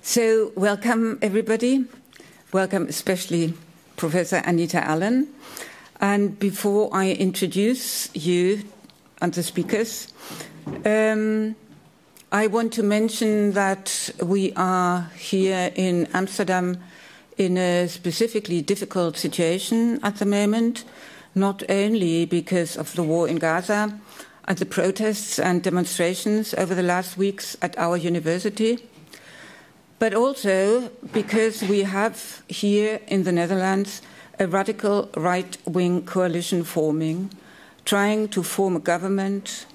So welcome, everybody. Welcome, especially Professor Anita Allen. And before I introduce you and the speakers, I want to mention that we are here in Amsterdam in a specifically difficult situation at the moment, not only because of the war in Gaza and the protests and demonstrations over the last weeks at our university, but also because we have here in the Netherlands a radical right-wing coalition forming, trying to form a government,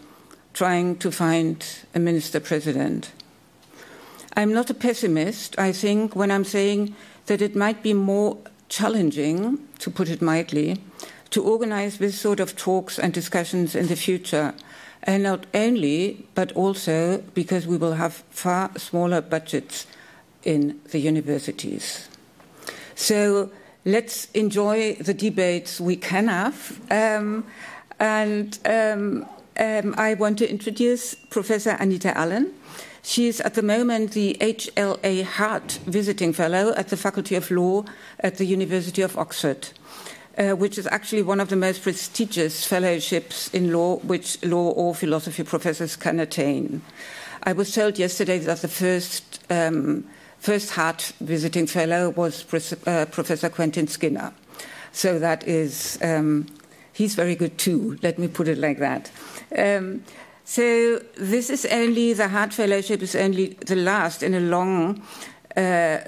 trying to find a minister-president. I'm not a pessimist, I think, when I'm saying that it might be more challenging, to put it mildly, to organize this sort of talks and discussions in the future. And not only, but also because we will have far smaller budgets in the universities. So let's enjoy the debates we can have. I want to introduce Professor Anita Allen. She is at the moment the HLA Hart Visiting Fellow at the Faculty of Law at the University of Oxford, which is actually one of the most prestigious fellowships in law which law or philosophy professors can attain. I was told yesterday that the first Hart Visiting Fellow was Professor Quentin Skinner. So that is, he's very good too, let me put it like that. So this is only, the Hart Fellowship is only the last in a long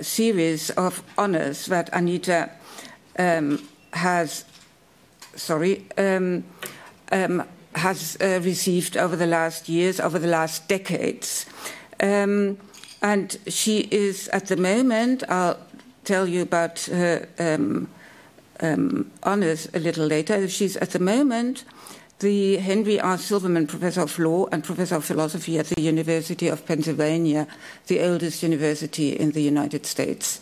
series of honors that Anita has received over the last years, over the last decades. And she is at the moment, I'll tell you about her honors a little later, she's at the moment the Henry R. Silverman Professor of Law and Professor of Philosophy at the University of Pennsylvania, the oldest university in the United States.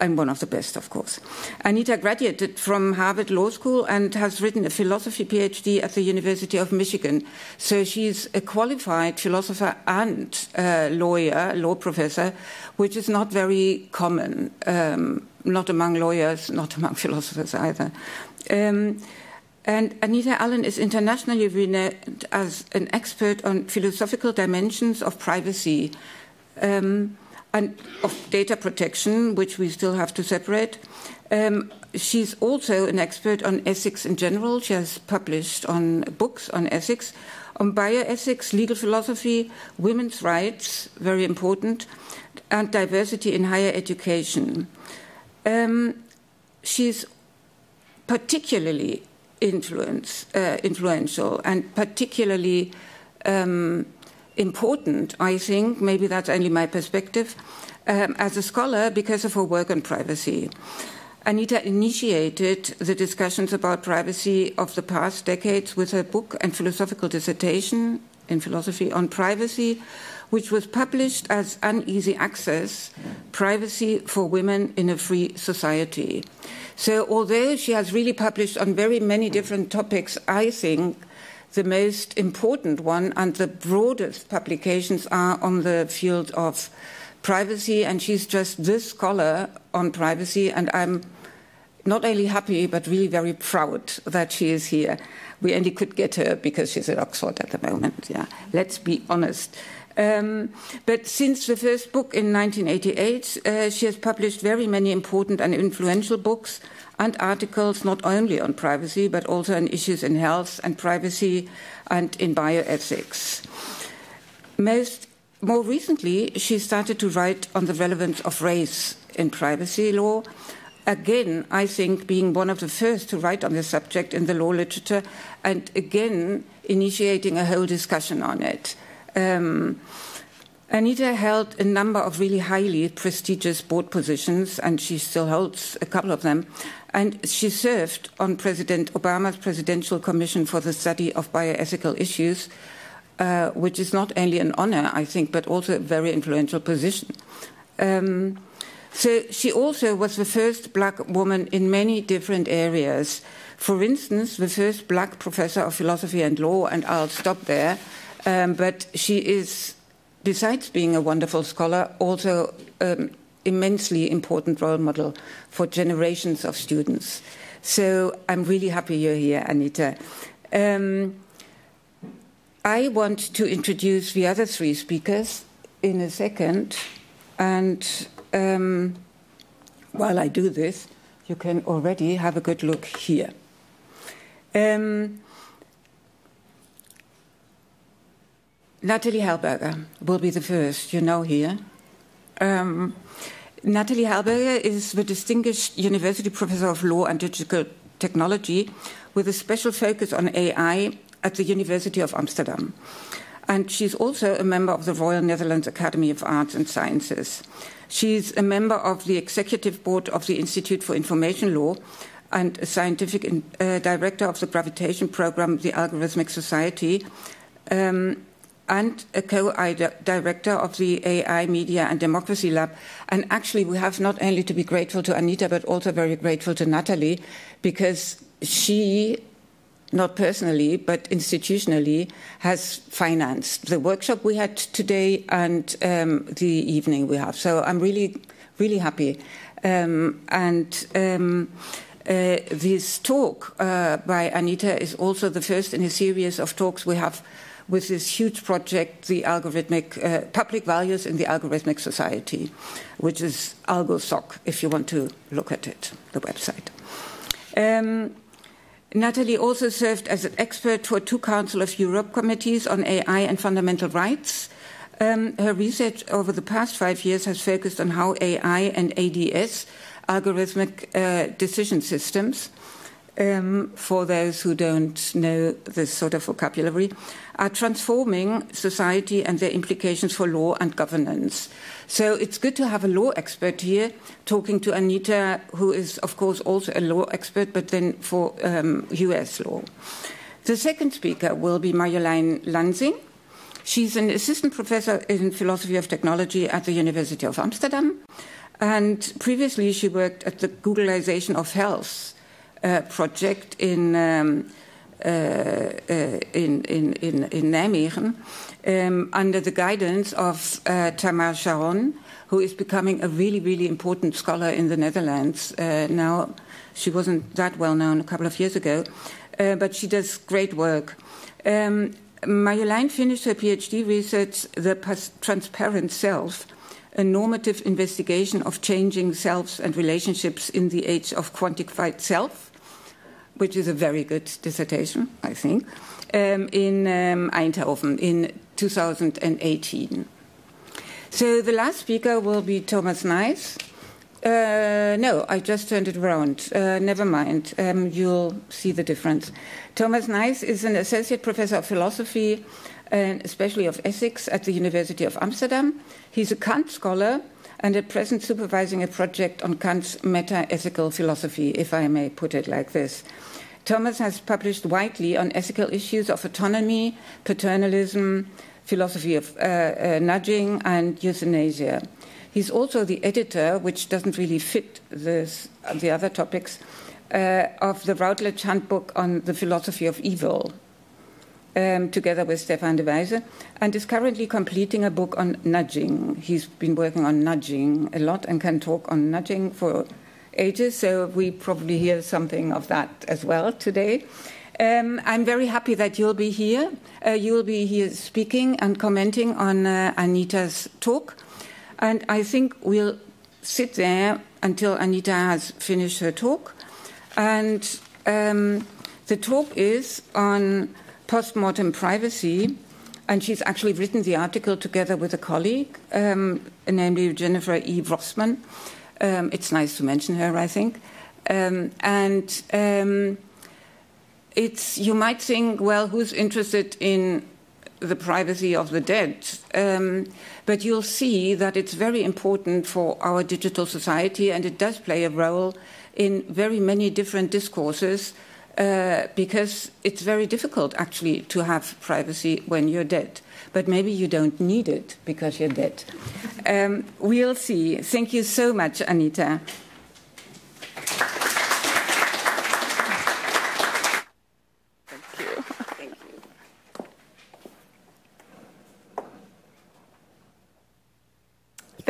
And one of the best, of course. Anita graduated from Harvard Law School and has written a philosophy PhD at the University of Michigan. So she's a qualified philosopher and law professor, which is not very common, not among lawyers, not among philosophers either. And Anita Allen is internationally renowned as an expert on philosophical dimensions of privacy, and of data protection, which we still have to separate. She's also an expert on ethics in general. She has published on books on ethics, on bioethics, legal philosophy, women's rights, very important, and diversity in higher education. She's particularly influential and particularly important, I think, maybe that's only my perspective, as a scholar because of her work on privacy. Anita initiated the discussions about privacy of the past decades with her book and philosophical dissertation in philosophy on privacy, which was published as Uneasy Access, Privacy for Women in a Free Society. So although she has really published on very many different topics, I think the most important one and the broadest publications are on the field of privacy, and she's just this scholar on privacy, and I'm not only happy but really very proud that she is here. We only could get her because she's at Oxford at the moment, yeah. Let's be honest. But since the first book in 1988, she has published very many important and influential books and articles not only on privacy, but also on issues in health and privacy and in bioethics. More recently, she started to write on the relevance of race in privacy law, again, I think, being one of the first to write on the subject in the law literature, and again, initiating a whole discussion on it. Anita held a number of really highly prestigious board positions, and she still holds a couple of them. And she served on President Obama's Presidential Commission for the Study of Bioethical Issues, which is not only an honor, I think, but also a very influential position. So she also was the first black woman in many different areas. For instance, the first black professor of philosophy and law, and I'll stop there, but she is besides being a wonderful scholar, also immensely important role model for generations of students. So I'm really happy you're here, Anita. I want to introduce the other three speakers in a second, and while I do this, you can already have a good look here. Natalie Hallberger will be the first, you know, here. Natalie Hallberger is the Distinguished University Professor of Law and Digital Technology with a special focus on AI at the University of Amsterdam. And she's also a member of the Royal Netherlands Academy of Arts and Sciences. She's a member of the Executive Board of the Institute for Information Law and a scientific director of the gravitation program, the Algorithmic Society, and a co-director of the AI Media and Democracy Lab. And actually, we have not only to be grateful to Anita, but also very grateful to Natalie, because she, not personally, but institutionally, has financed the workshop we had today and the evening we have. So I'm really, really happy. This talk by Anita is also the first in a series of talks we have with this huge project, the algorithmic public values in the algorithmic society, which is AlgoSoc, if you want to look at it, the website. Natalie also served as an expert for 2 Council of Europe committees on AI and fundamental rights. Her research over the past 5 years has focused on how AI and ADS, algorithmic decision systems, for those who don't know this sort of vocabulary, are transforming society and their implications for law and governance. So it's good to have a law expert here talking to Anita, who is, of course, also a law expert, but then for US law. The second speaker will be Marjolein Lansing. She's an assistant professor in philosophy of technology at the University of Amsterdam. And previously, she worked at the Googleization of Health project in Nijmegen under the guidance of Tamar Sharon, who is becoming a really, really important scholar in the Netherlands. Now, she wasn't that well known a couple of years ago, but she does great work. Marjolein finished her PhD research, The Transparent Self, a normative investigation of changing selves and relationships in the age of quantified self, which is a very good dissertation, I think, in Eindhoven in 2018. So the last speaker will be Thomas Nijs. No, I just turned it around. Never mind. You'll see the difference. Thomas Nijs is an associate professor of philosophy and especially of ethics at the University of Amsterdam. He's a Kant scholar and at present supervising a project on Kant's meta-ethical philosophy, if I may put it like this. Thomas has published widely on ethical issues of autonomy, paternalism, philosophy of nudging, and euthanasia. He's also the editor, which doesn't really fit the other topics, of the Routledge Handbook on the Philosophy of Evil, together with Stefan de Wijze, and is currently completing a book on nudging. He's been working on nudging a lot and can talk on nudging for ages, so we probably hear something of that as well today. I'm very happy that you'll be here. You'll be here speaking and commenting on Anita's talk, and I think we'll sit there until Anita has finished her talk. And the talk is on postmortem privacy, and she's actually written the article together with a colleague, namely Jennifer E. Rossman. It's nice to mention her, I think. You might think, well, who's interested in the privacy of the dead? But you'll see that it's very important for our digital society, and it does play a role in very many different discourses, because it's very difficult, actually, to have privacy when you're dead. But maybe you don't need it because you're dead. We'll see. Thank you so much, Anita. Thank you. Thank you.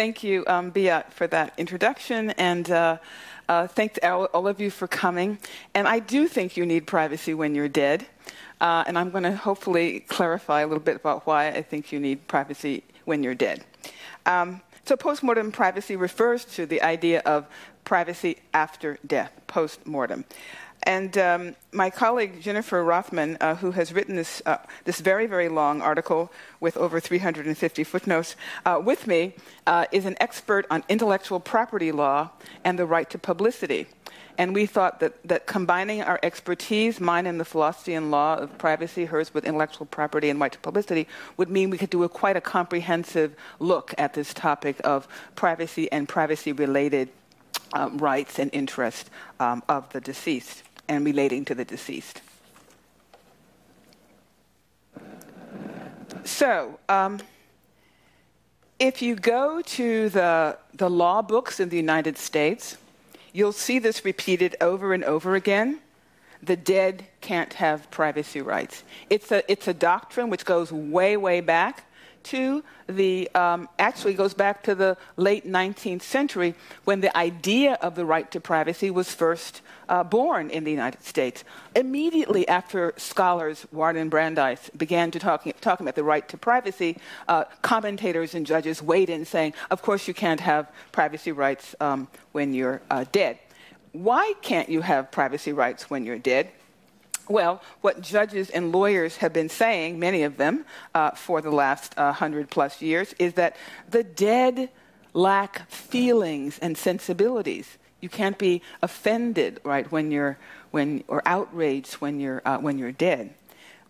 thank you, Biat, for that introduction, and thanks all of you for coming. And I do think you need privacy when you're dead, and I'm going to hopefully clarify a little bit about why I think you need privacy when you're dead. So postmortem privacy refers to the idea of privacy after death, postmortem. And my colleague Jennifer Rothman, who has written this very, very long article with over 350 footnotes with me, is an expert on intellectual property law and the right to publicity. And we thought that combining our expertise, mine in the philosophy and law of privacy, hers with intellectual property and right to publicity, would mean we could do quite a comprehensive look at this topic of privacy and privacy-related rights and interests of the deceased and relating to the deceased. So, if you go to the law books in the United States, you'll see this repeated over and over again. The dead can't have privacy rights. It's a doctrine which goes way, way back to the, actually goes back to the late 19th century when the idea of the right to privacy was first born in the United States. Immediately after scholars, Warren and Brandeis, began to talking about the right to privacy, commentators and judges weighed in saying, of course you can't have privacy rights when you're dead. Why can't you have privacy rights when you're dead? Well, what judges and lawyers have been saying, many of them, for the last 100-plus years, is that the dead lack feelings and sensibilities. You can't be offended, right, or outraged when you're dead.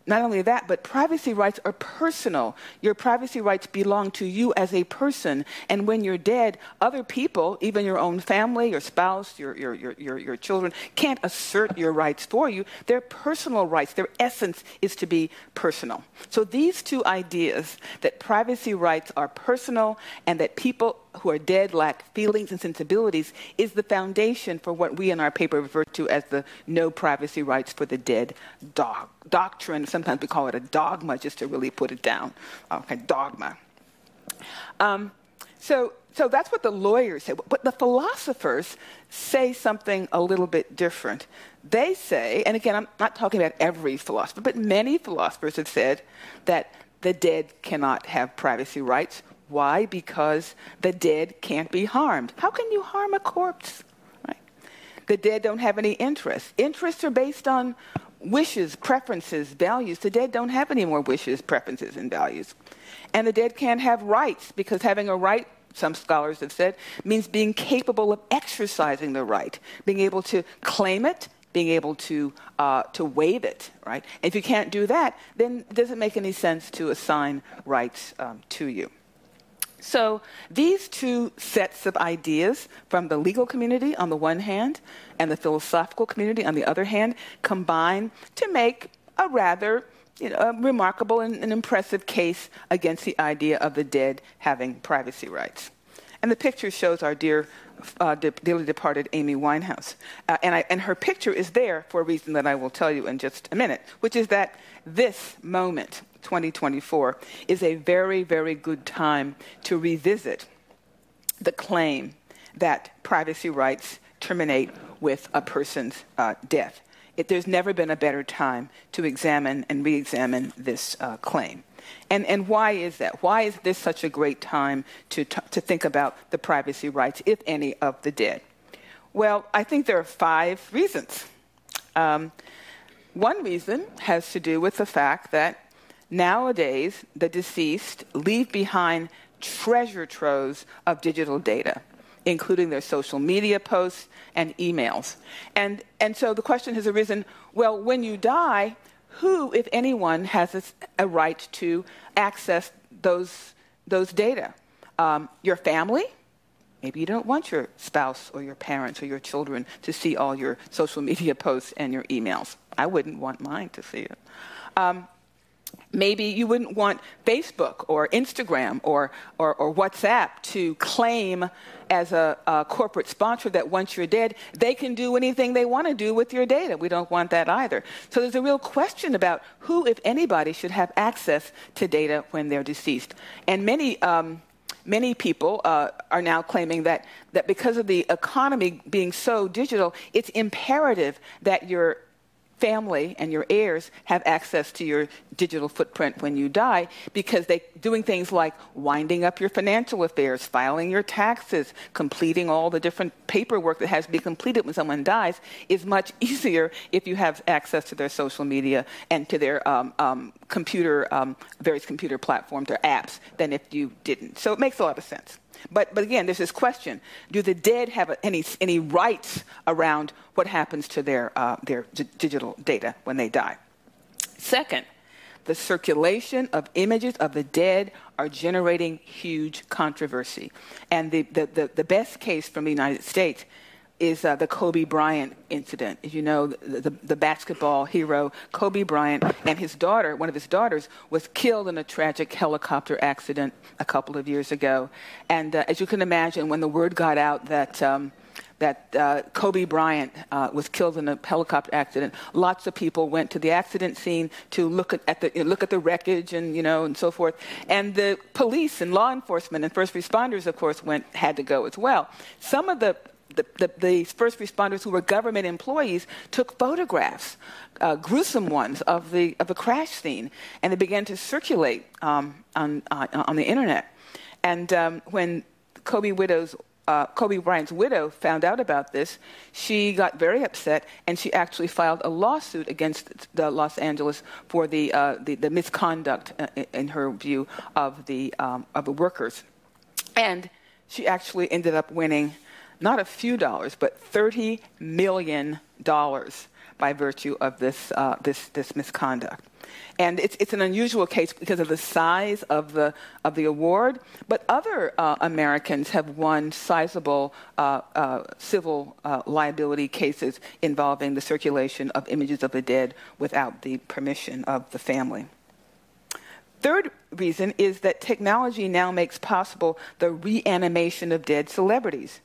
Not only that, but privacy rights are personal. Your privacy rights belong to you as a person. And when you're dead, other people, even your own family, your spouse, your children, can't assert your rights for you. They're personal rights. Their essence is to be personal. So these two ideas, that privacy rights are personal and that people who are dead lack feelings and sensibilities, is the foundation for what we in our paper refer to as the no privacy rights for the dead doctrine. Sometimes we call it a dogma, just to really put it down. Okay, dogma. So that's what the lawyers say. But the philosophers say something a little bit different. They say, and again, I'm not talking about every philosopher, but many philosophers have said that the dead cannot have privacy rights. Why? Because the dead can't be harmed. How can you harm a corpse? Right? The dead don't have any interests. Interests are based on wishes, preferences, values. The dead don't have any more wishes, preferences, and values. And the dead can't have rights, because having a right, some scholars have said, means being capable of exercising the right, being able to claim it, being able to waive it, right? And if you can't do that, then it doesn't make any sense to assign rights to you. So these two sets of ideas from the legal community on the one hand and the philosophical community on the other hand combine to make a rather remarkable and impressive case against the idea of the dead having privacy rights. And the picture shows our dearly departed Amy Winehouse. And her picture is there for a reason that I will tell you in just a minute, which is that this moment, 2024, is a very, very good time to revisit the claim that privacy rights terminate with a person's death. There's never been a better time to examine and re-examine this claim. And why is that? Why is this such a great time to think about the privacy rights, if any, of the dead? Well, I think there are 5 reasons. One reason has to do with the fact that nowadays the deceased leave behind treasure troves of digital data, including their social media posts and emails. And so the question has arisen, well, when you die, who, if anyone, has a right to access those data? Your family? Maybe you don't want your spouse or your parents or your children to see all your social media posts and your emails. I wouldn't want mine to see it. Maybe you wouldn't want Facebook or Instagram or WhatsApp to claim as a corporate sponsor that once you're dead, they can do anything they want to do with your data. We don't want that either. So there's a real question about who, if anybody, should have access to data when they're deceased. And many many people are now claiming that because of the economy being so digital, it's imperative that your family and your heirs have access to your digital footprint when you die, because they doing things like winding up your financial affairs, filing your taxes, completing all the different paperwork that has to be completed when someone dies is much easier if you have access to their social media and to their various computer platforms or apps than if you didn't. So it makes a lot of sense. But again, there's this question: do the dead have any rights around what happens to their digital data when they die? Second, the circulation of images of the dead are generating huge controversy. And the best case from the United States is the Kobe Bryant incident. As you know, the basketball hero Kobe Bryant and his daughter, one of his daughters, was killed in a tragic helicopter accident a couple of years ago. And as you can imagine, when the word got out that Kobe Bryant was killed in a helicopter accident, lots of people went to the accident scene to look at the wreckage and so forth. And the police and law enforcement and first responders, of course, had to go as well. Some of the first responders who were government employees took photographs, gruesome ones, of the crash scene, and they began to circulate on the internet. And when Kobe Bryant's widow found out about this, she got very upset, and she actually filed a lawsuit against the Los Angeles for the misconduct, in her view, of the workers. And she actually ended up winning not a few dollars, but $30 million by virtue of this misconduct. And it's an unusual case because of the size of the award, but other Americans have won sizable civil liability cases involving the circulation of images of the dead without the permission of the family. Third reason is that technology now makes possible the reanimation of dead celebrities,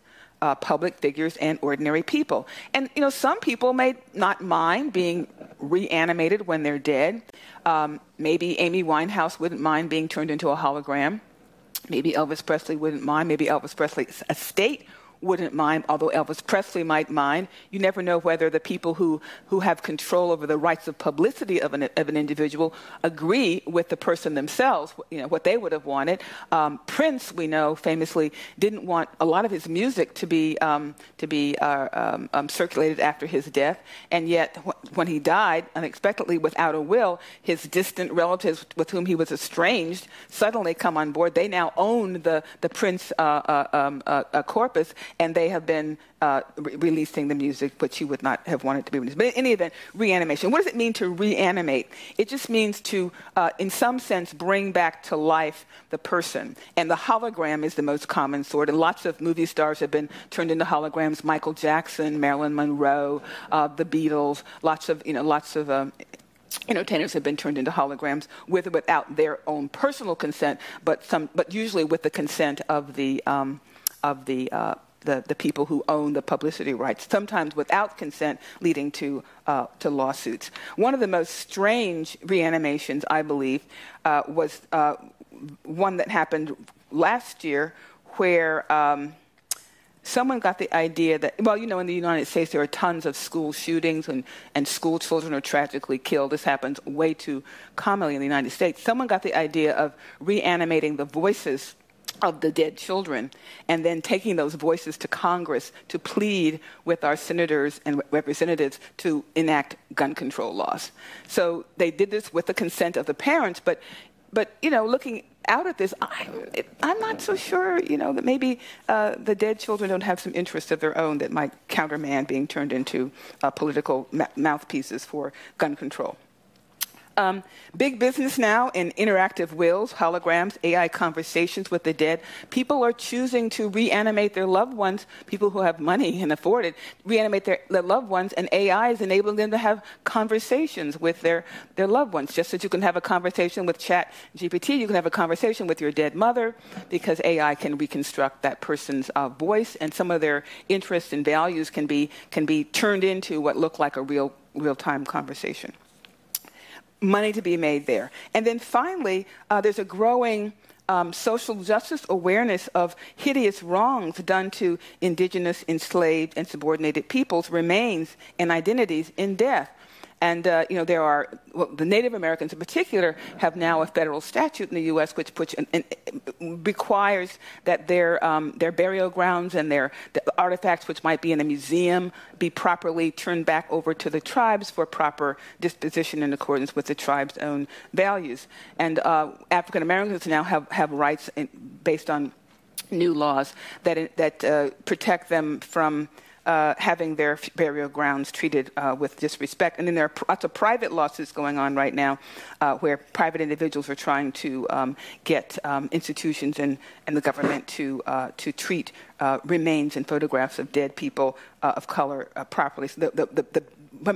public figures, and ordinary people. And, some people may not mind being reanimated when they're dead. Maybe Amy Winehouse wouldn't mind being turned into a hologram. Maybe Elvis Presley wouldn't mind. Maybe Elvis Presley's estate wouldn't mind, although Elvis Presley might mind. You never know whether the people who have control over the rights of publicity of an individual agree with the person themselves, what they would have wanted. Prince, we know, famously didn't want a lot of his music to be circulated after his death, and yet when he died unexpectedly without a will, his distant relatives with whom he was estranged suddenly come on board. They now own the Prince corpus, and they have been releasing the music, which he would not have wanted to be released. But in any event, reanimation. What does it mean to reanimate? It just means to, in some sense, bring back to life the person. And the hologram is the most common sort. And lots of movie stars have been turned into holograms. Michael Jackson, Marilyn Monroe, the Beatles. Lots of entertainers have been turned into holograms with or without their own personal consent, but usually with the consent of the people who own the publicity rights, sometimes without consent, leading to lawsuits. One of the most strange reanimations, I believe, was one that happened last year, where someone got the idea that, in the United States there are tons of school shootings and school children are tragically killed. This happens way too commonly in the United States. Someone got the idea of reanimating the voices of the dead children, and then taking those voices to Congress to plead with our senators and representatives to enact gun control laws. So they did this with the consent of the parents, but looking out at this, I'm not so sure, that maybe the dead children don't have some interests of their own that might countermand being turned into political mouthpieces for gun control. Big business now in interactive wills, holograms, AI conversations with the dead. People are choosing to reanimate their loved ones, people who have money and afford it, reanimate their loved ones, and AI is enabling them to have conversations with their loved ones. Just as you can have a conversation with ChatGPT, you can have a conversation with your dead mother, because AI can reconstruct that person's voice, and some of their interests and values can be turned into what look like a real-time conversation. Money to be made there. And then finally, there's a growing social justice awareness of hideous wrongs done to indigenous, enslaved, and subordinated peoples, remains, and identities in death. And, there are, the Native Americans in particular have now a federal statute in the U.S. which requires that their burial grounds and the artifacts which might be in a museum be properly turned back over to the tribes for proper disposition in accordance with the tribe's own values. And African Americans now have rights based on new laws that protect them from having their burial grounds treated with disrespect. And then there are lots of private lawsuits going on right now where private individuals are trying to get institutions and the government to treat remains and photographs of dead people of color properly. So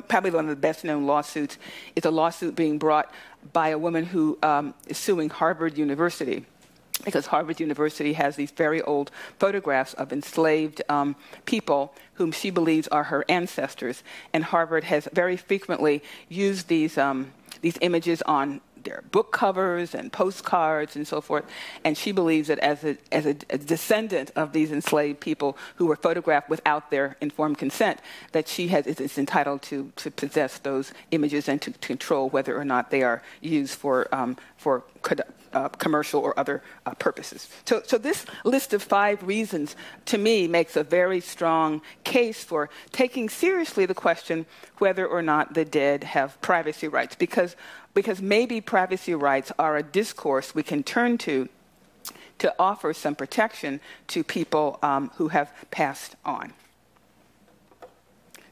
probably one of the best-known lawsuits is a lawsuit being brought by a woman who is suing Harvard University, because Harvard University has these very old photographs of enslaved people whom she believes are her ancestors. And Harvard has very frequently used these images on their book covers and postcards and so forth. And she believes that as a descendant of these enslaved people who were photographed without their informed consent, that she is entitled to possess those images and to control whether or not they are used for commercial or other purposes. So this list of 5 reasons, to me, makes a very strong case for taking seriously the question whether or not the dead have privacy rights, because maybe privacy rights are a discourse we can turn to offer some protection to people who have passed on.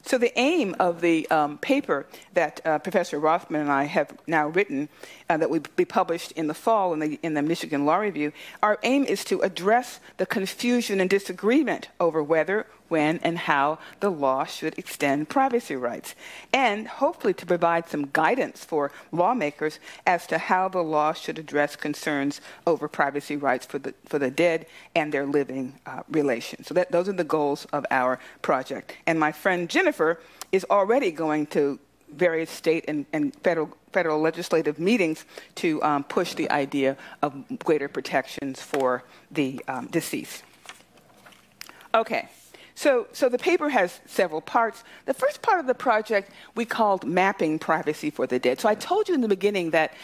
So the aim of the paper that Professor Rothman and I have now written, that will be published in the fall in the Michigan Law Review, our aim is to address the confusion and disagreement over whether, when, and how the law should extend privacy rights, and hopefully to provide some guidance for lawmakers as to how the law should address concerns over privacy rights for the dead and their living relations. So those are the goals of our project. And my friend Jennifer is already going to various state and federal legislative meetings to push the idea of greater protections for the deceased. Okay. So the paper has several parts. The first part of the project we called Mapping Privacy for the Dead. So I told you in the beginning that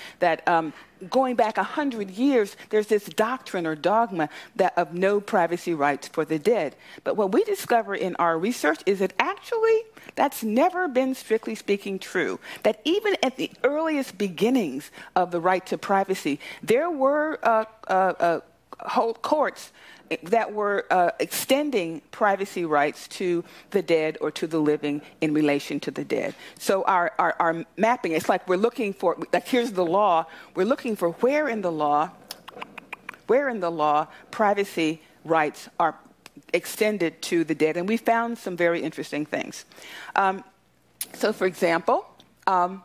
going back 100 years, there's this doctrine or dogma of no privacy rights for the dead. But what we discover in our research is that actually that's never been, strictly speaking, true. That even at the earliest beginnings of the right to privacy, there were whole courts that were extending privacy rights to the dead or to the living in relation to the dead. So our mapping, it's like we're looking for, like here's the law, we're looking for where in the law privacy rights are extended to the dead. And we found some very interesting things. So for example, I'll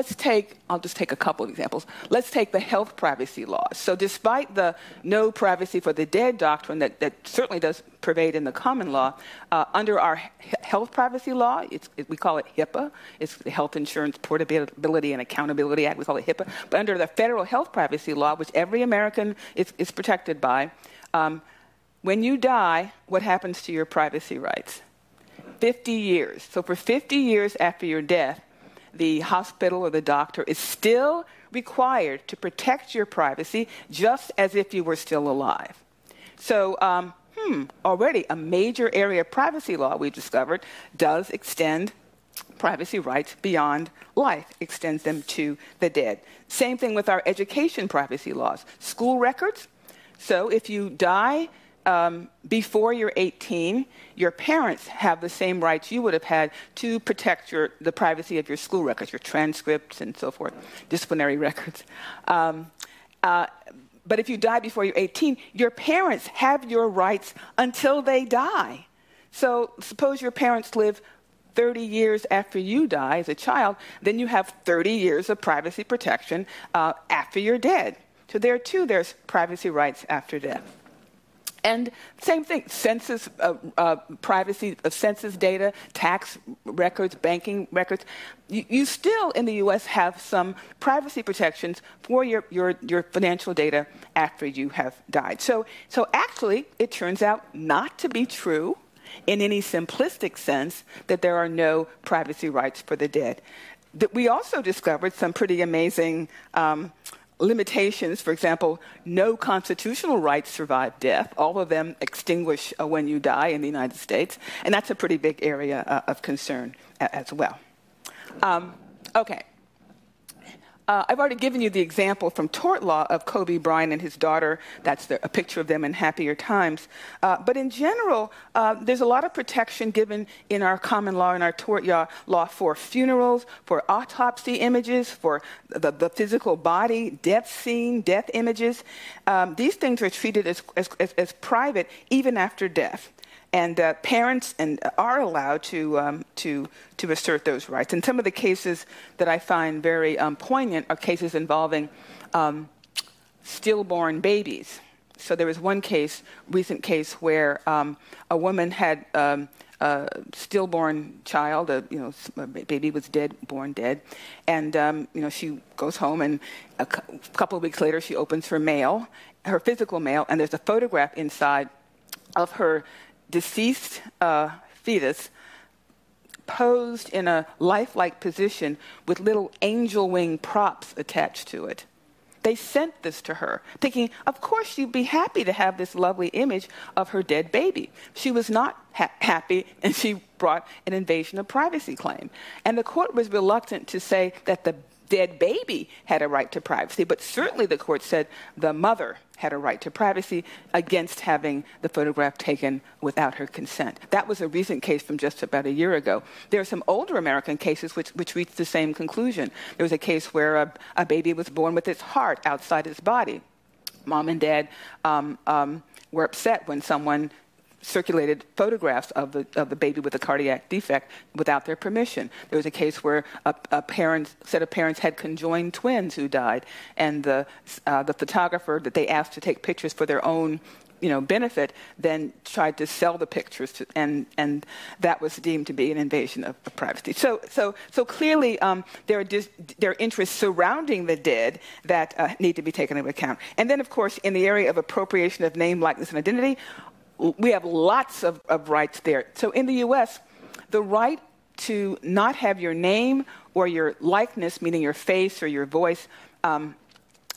just take a couple of examples. Let's take the health privacy laws. So despite the no privacy for the dead doctrine that certainly does pervade in the common law, under our health privacy law, we call it HIPAA. It's the Health Insurance Portability and Accountability Act. We call it HIPAA. But under the federal health privacy law, which every American is protected by, when you die, what happens to your privacy rights? 50 years. So for 50 years after your death, the hospital or the doctor is still required to protect your privacy just as if you were still alive. So already a major area of privacy law we've discovered does extend privacy rights beyond life, extends them to the dead. Same thing with our education privacy laws. School records. So if you die before you're 18, your parents have the same rights you would have had to protect the privacy of your school records, your transcripts and so forth, disciplinary records. But if you die before you're 18, your parents have your rights until they die. So suppose your parents live 30 years after you die as a child, then you have 30 years of privacy protection after you're dead. So there too, there's privacy rights after death. And same thing, census, privacy of census data, tax records, banking records. You still, in the U.S., have some privacy protections for your financial data after you have died. So actually, it turns out not to be true in any simplistic sense that there are no privacy rights for the dead. We also discovered some pretty amazing limitations. For example, no constitutional rights survive death. All of them extinguish when you die in the United States. And that's a pretty big area of concern as well. Okay. I've already given you the example from tort law of Kobe Bryant and his daughter. That's a picture of them in happier times. But in general, there's a lot of protection given in our common law and our tort law for funerals, for autopsy images, for the physical body, death scene, death images. These things are treated as private even after death. And parents are allowed to assert those rights. And some of the cases that I find very poignant are cases involving stillborn babies. So there was one recent case, where a woman had a stillborn child. A baby was born dead, and she goes home, and a couple of weeks later, she opens her mail, her physical mail, and there's a photograph inside of her deceased fetus posed in a lifelike position with little angel wing props attached to it. They sent this to her, thinking, of course, she'd be happy to have this lovely image of her dead baby. She was not happy, and she brought an invasion of privacy claim. And the court was reluctant to say that the dead baby had a right to privacy, but certainly the court said the mother had a right to privacy against having the photograph taken without her consent. That was a recent case from just about a year ago. There are some older American cases which reached the same conclusion. There was a case where a baby was born with its heart outside its body. Mom and dad were upset when someone circulated photographs of the baby with a cardiac defect without their permission. There was a case where a set of parents had conjoined twins who died, and the photographer that they asked to take pictures for their own benefit then tried to sell the pictures, and that was deemed to be an invasion of privacy. So clearly there are interests surrounding the dead that need to be taken into account. And then, of course, in the area of appropriation of name, likeness, and identity, we have lots of rights there. So in the U.S., the right to not have your name or your likeness, meaning your face or your voice,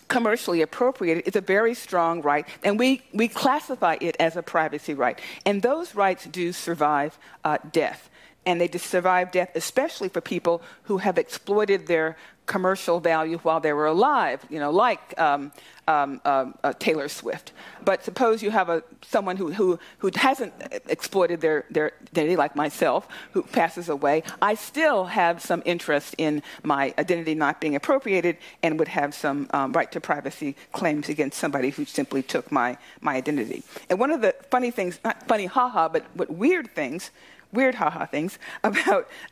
commercially appropriated is a very strong right, and we classify it as a privacy right. And those rights do survive death. And they survive death especially for people who have exploited their commercial value while they were alive, like Taylor Swift. But suppose you have someone who hasn't exploited their identity, like myself, who passes away. I still have some interest in my identity not being appropriated and would have some right to privacy claims against somebody who simply took my identity. And one of the funny things, not funny haha, but weird haha things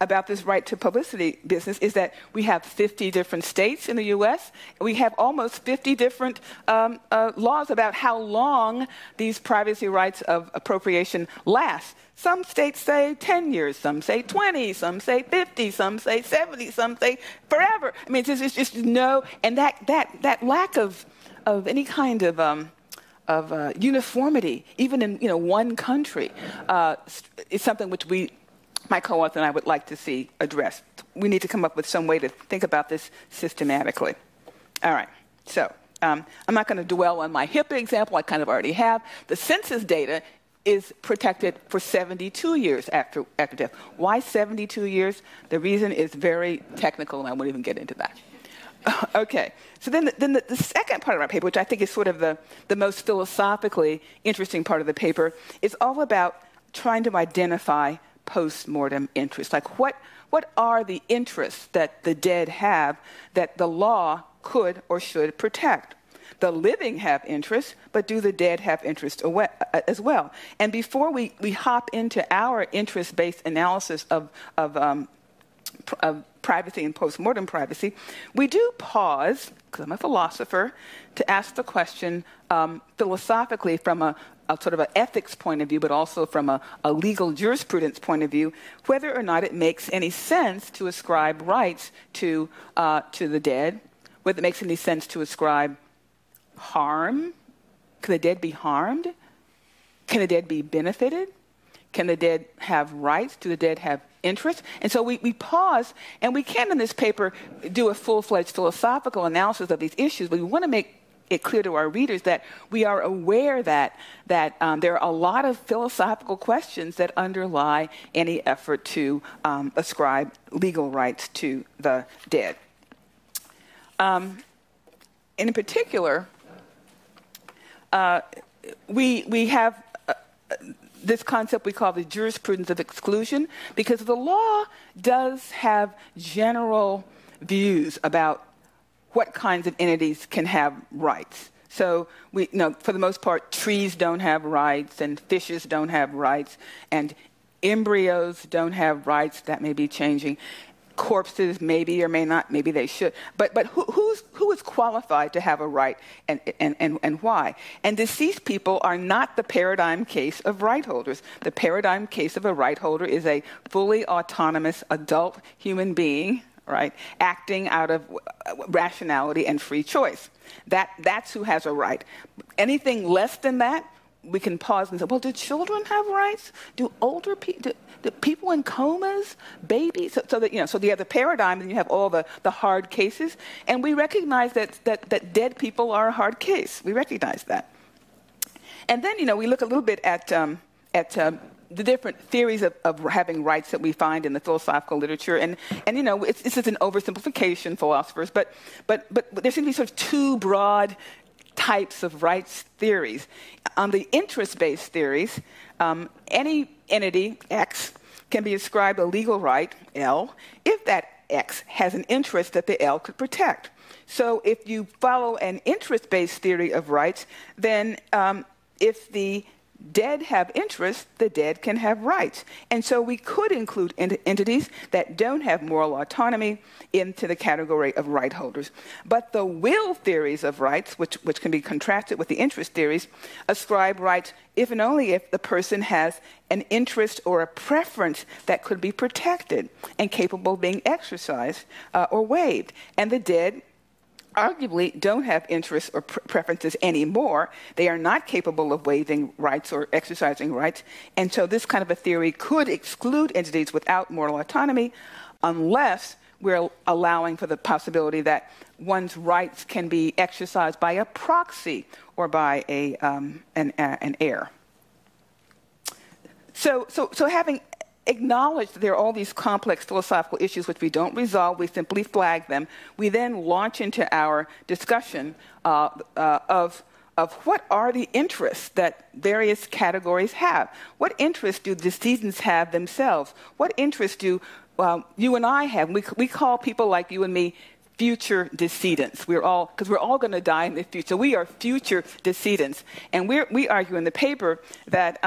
about this right to publicity business is that we have 50 different states in the U.S. We have almost 50 different laws about how long these privacy rights of appropriation last. Some states say 10 years, some say 20, some say 50, some say 70, some say forever. I mean, it's just no, and that lack of any kind of uniformity, even in one country, is something which my co-author and I would like to see addressed. We need to come up with some way to think about this systematically. All right, so I'm not going to dwell on my HIPAA example. I kind of already have. The census data is protected for 72 years after death. Why 72 years? The reason is very technical, and I won't even get into that. Okay, so then the second part of our paper, which I think is sort of the most philosophically interesting part of the paper, is all about trying to identify post-mortem interests. Like what are the interests that the dead have that the law could or should protect? The living have interests, but do the dead have interests as well? And before we hop into our interest-based analysis of privacy and post-mortem privacy, we do pause, because I'm a philosopher, to ask the question philosophically from a sort of an ethics point of view, but also from a legal jurisprudence point of view, whether or not it makes any sense to ascribe rights to the dead, whether it makes any sense to ascribe harm. Can the dead be harmed? Can the dead be benefited? Can the dead have rights? Do the dead have interest? And so we pause, and we can in this paper do a full-fledged philosophical analysis of these issues, but we want to make it clear to our readers that we are aware that there are a lot of philosophical questions that underlie any effort to ascribe legal rights to the dead. In particular, we have this concept we call the jurisprudence of exclusion, because the law does have general views about what kinds of entities can have rights. So for the most part, trees don't have rights, and fishes don't have rights, and embryos don't have rights. That may be changing. Corpses maybe or may not, maybe they should. But who is qualified to have a right, and why? And deceased people are not the paradigm case of right holders. The paradigm case of a right holder is a fully autonomous adult human being, right, acting out of rationality and free choice. That's who has a right. Anything less than that, we can pause and say, well, do children have rights? Do older people, do people in comas, babies? So that, so you have the paradigm, and you have all the hard cases, and we recognize that dead people are a hard case. We recognize that. And then, we look a little bit at the different theories of having rights that we find in the philosophical literature, and this is an oversimplification, philosophers, but there seem to be sort of two broad types of rights theories. On the interest-based theories, any entity, X, can be ascribed a legal right, L, if that X has an interest that the L could protect. So if you follow an interest-based theory of rights, then if the dead have interests, the dead can have rights. And so we could include entities that don't have moral autonomy into the category of right holders. But the will theories of rights, which can be contrasted with the interest theories, ascribe rights if and only if the person has an interest or a preference that could be protected and capable of being exercised or waived. And the dead arguably don't have interests or preferences anymore. They are not capable of waiving rights or exercising rights. And so this kind of a theory could exclude entities without moral autonomy unless we're allowing for the possibility that one's rights can be exercised by a proxy or by an heir. So having acknowledge that there are all these complex philosophical issues which we don't resolve, we simply flag them. We then launch into our discussion of what are the interests that various categories have. What interests do decedents have themselves? What interests do you and I have? We call people like you and me future decedents. Because we're all going to die in the future. We are future decedents. And we argue in the paper that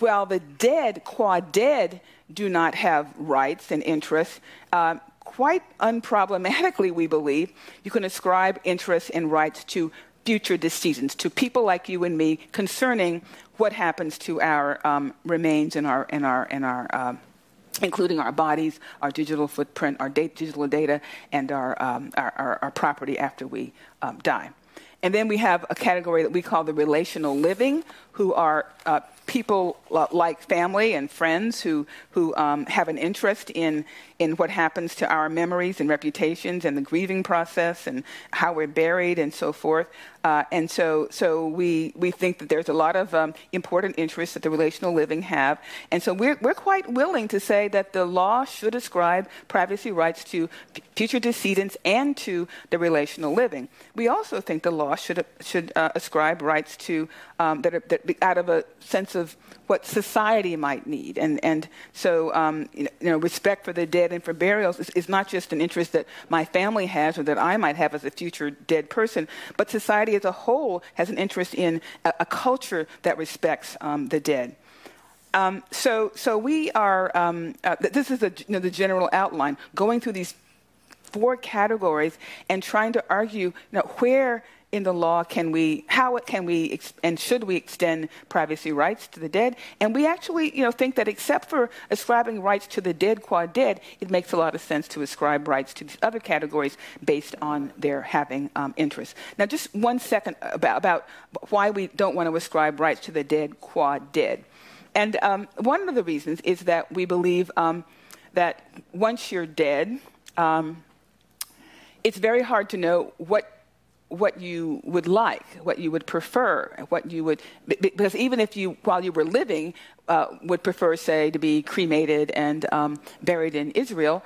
while the dead, qua dead, do not have rights and interests, quite unproblematically, we believe, you can ascribe interests and rights to future decedents, to people like you and me, concerning what happens to our remains in our including our bodies, our digital footprint, our digital data, and our property after we die. And then we have a category that we call the relational living, who are people like family and friends who have an interest in what happens to our memories and reputations and the grieving process and how we're buried and so forth. And so we think that there's a lot of important interests that the relational living have. And so we're quite willing to say that the law should ascribe privacy rights to future decedents and to the relational living. We also think the law should ascribe rights to that out of a sense of what society might need. And so respect for the dead and for burials is not just an interest that my family has or that I might have as a future dead person, but society as a whole has an interest in a culture that respects the dead. So we are, this is the general outline, going through these 4 categories and trying to argue where in the law how can we and should we extend privacy rights to the dead? And we actually, think that except for ascribing rights to the dead qua dead, it makes a lot of sense to ascribe rights to these other categories based on their having interest. Now, just 1 second about why we don't want to ascribe rights to the dead qua dead. And one of the reasons is that we believe that once you're dead, it's very hard to know what you would like, what you would prefer, because even if you, while you were living, would prefer, say, to be cremated and buried in Israel,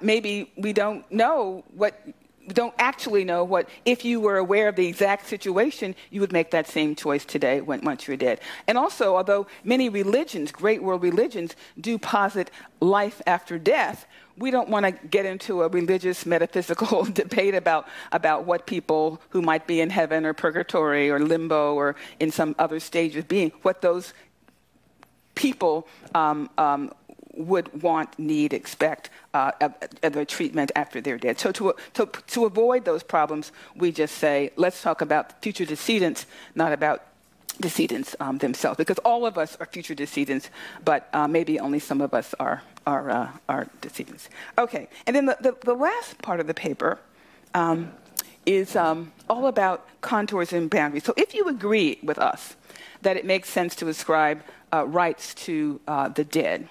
maybe we don't actually know what, if you were aware of the exact situation, you would make that same choice today once you're dead. And also, although many religions, great world religions, do posit life after death, we don't want to get into a religious, metaphysical debate about what people who might be in heaven or purgatory or limbo or in some other stage of being, what those people would want, need, expect the treatment after they're dead. So to avoid those problems, we just say, let's talk about future decedents, not about decedents themselves, because all of us are future decedents, but maybe only some of us are decedents. Okay, and then the last part of the paper is all about contours and boundaries. So if you agree with us that it makes sense to ascribe rights to the dead,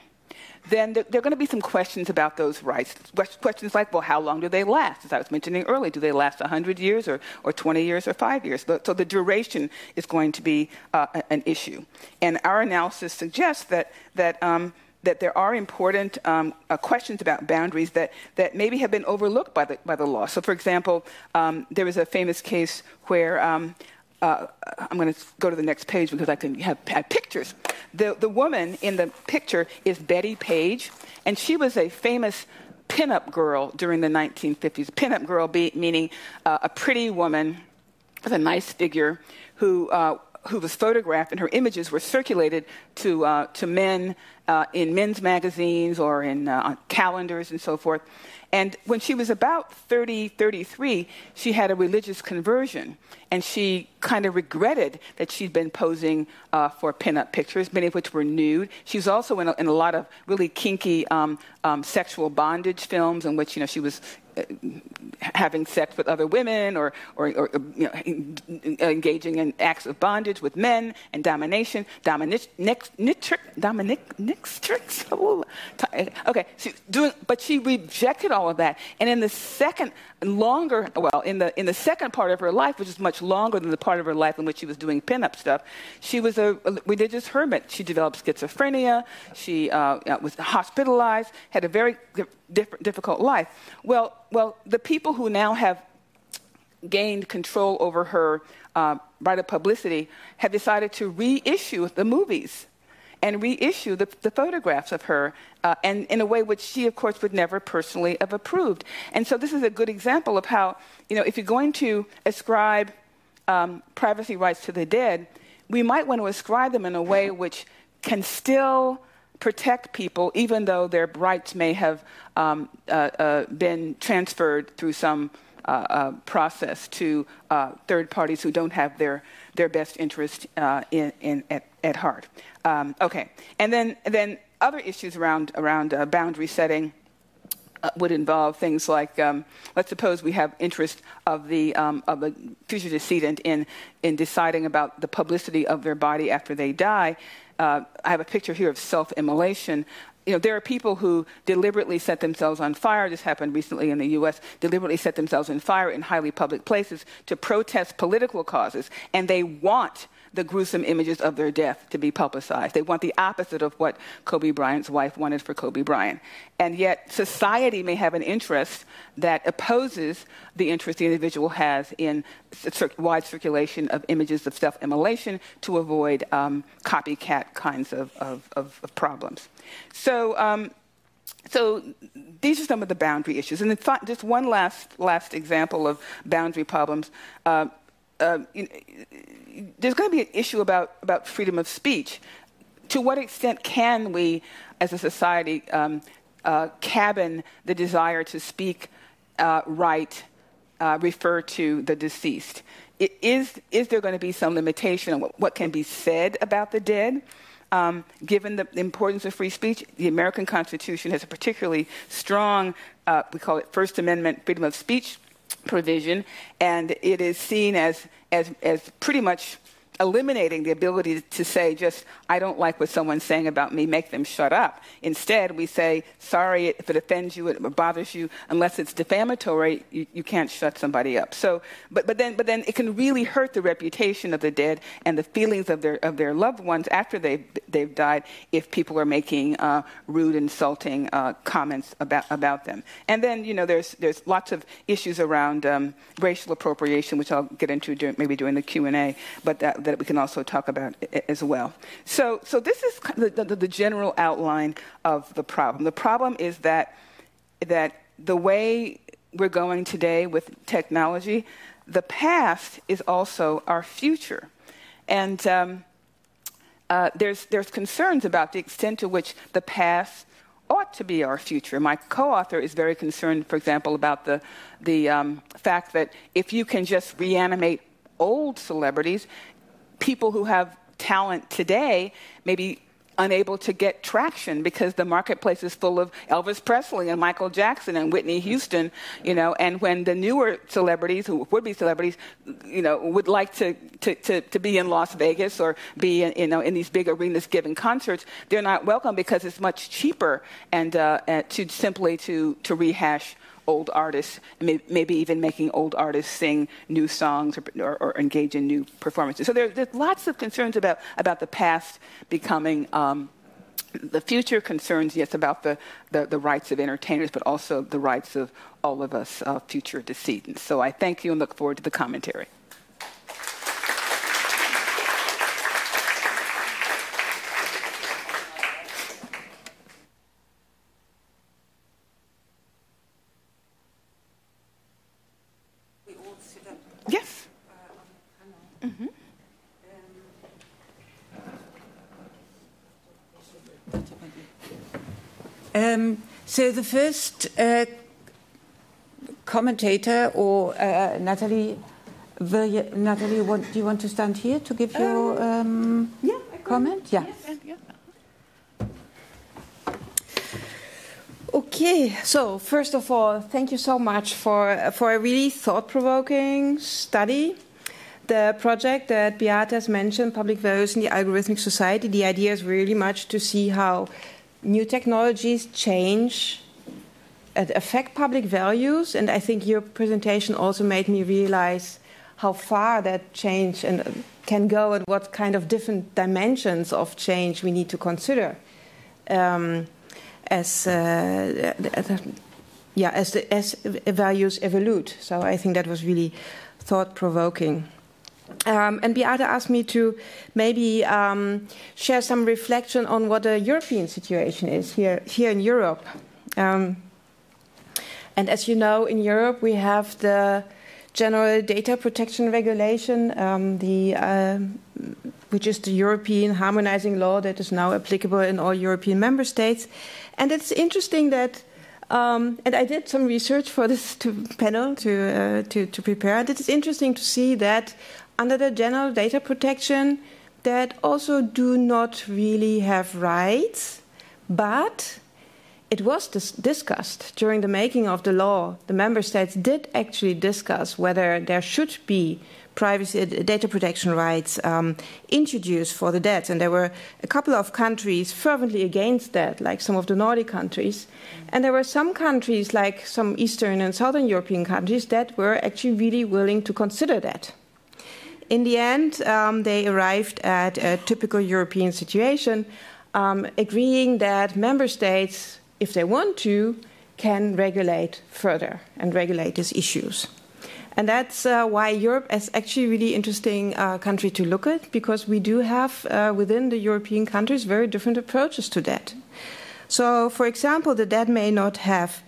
then there are going to be some questions about those rights. Questions like, well, how long do they last? As I was mentioning earlier, do they last 100 years or 20 years or 5 years? So the duration is going to be an issue. And our analysis suggests that there are important questions about boundaries that maybe have been overlooked by the law. So, for example, there was a famous case where I'm going to go to the next page because I can have pictures. The woman in the picture is Betty Page, and she was a famous pinup girl during the 1950s. Pinup girl meaning a pretty woman with a nice figure who was photographed, and her images were circulated to men in men's magazines or in on calendars and so forth. And when she was about 33, she had a religious conversion, and she kind of regretted that she'd been posing for pinup pictures, many of which were nude. She was also in a lot of really kinky sexual bondage films in which, she was having sex with other women or engaging in acts of bondage with men and domination, dominatrix. Okay, but she rejected all of that. And in the second part of her life, which is much longer than the part of her life in which she was doing pinup stuff, she was a religious hermit. She developed schizophrenia. She was hospitalized, had a very difficult life. Well, the people who now have gained control over her right of publicity have decided to reissue the movies and reissue the photographs of her, and in a way which she, of course, would never personally have approved. And so this is a good example of how, if you're going to ascribe privacy rights to the dead, we might want to ascribe them in a way which can still protect people, even though their rights may have been transferred through some process to third parties who don't have their best interest at heart. Okay, and then other issues around boundary setting would involve things like, let's suppose we have interest of the future decedent in deciding about the publicity of their body after they die. I have a picture here of self-immolation. There are people who deliberately set themselves on fire. This happened recently in the U.S. Deliberately set themselves on fire in highly public places to protest political causes, and they want the gruesome images of their death to be publicized. They want the opposite of what Kobe Bryant's wife wanted for Kobe Bryant. And yet society may have an interest that opposes the interest the individual has in wide circulation of images of self-immolation to avoid copycat kinds of problems. So these are some of the boundary issues. And just one last example of boundary problems. There's going to be an issue about freedom of speech. To what extent can we, as a society, cabin the desire to speak, write, refer to the deceased. Is there going to be some limitation on what can be said about the dead? Given the importance of free speech, the American Constitution has a particularly strong, we call it First Amendment freedom of speech provision, and it is seen as pretty much eliminating the ability to say just, I don't like what someone's saying about me, make them shut up. Instead, we say, sorry, if it offends you, it bothers you, unless it's defamatory, you can't shut somebody up. So, but then it can really hurt the reputation of the dead and the feelings of their loved ones after they've died if people are making rude, insulting comments about them. And then, there's lots of issues around racial appropriation, which I'll get into maybe during the Q&A, but that we can also talk about as well. So this is the general outline of the problem. The problem is that the way we're going today with technology, the past is also our future. And there's concerns about the extent to which the past ought to be our future. My co-author is very concerned, for example, about the fact that if you can just reanimate old celebrities, people who have talent today may be unable to get traction because the marketplace is full of Elvis Presley and Michael Jackson and Whitney Houston, and when the newer celebrities, who would be celebrities, would like to be in Las Vegas or be in these big arenas giving concerts, they're not welcome because it's much cheaper and to rehash old artists, maybe even making old artists sing new songs or engage in new performances. So there's lots of concerns about the past becoming the future, concerns, yes, about the rights of entertainers, but also the rights of all of us future decedents. So I thank you and look forward to the commentary. Yes. Mm-hmm. So the first commentator, or Natalie, do you want to stand here to give your comment? Yeah. Yes. Okay, so first of all, thank you so much for a really thought-provoking study. The project that Beate has mentioned, Public Values in the Algorithmic Society, the idea is really much to see how new technologies change and affect public values. And I think your presentation also made me realize how far that change can go and what kind of different dimensions of change we need to consider. As values evolve. So I think that was really thought-provoking. And Beate asked me to maybe share some reflection on what the European situation is here in Europe. And as you know, in Europe we have the General Data Protection Regulation, which is the European harmonizing law that is now applicable in all European member states. And it's interesting that, and I did some research for this panel to prepare. And it's interesting to see that under the general data protection, that also do not really have rights, but it was discussed during the making of the law. The member states did actually discuss whether there should be privacy data protection rights introduced for the dead. And there were a couple of countries fervently against that, like some of the Nordic countries. And there were some countries, like some Eastern and Southern European countries, that were actually really willing to consider that. In the end, they arrived at a typical European situation, agreeing that member states, if they want to, can regulate further and regulate these issues. And that's why Europe is actually a really interesting country to look at, because we do have within the European countries very different approaches to that. So, for example, the dead may not have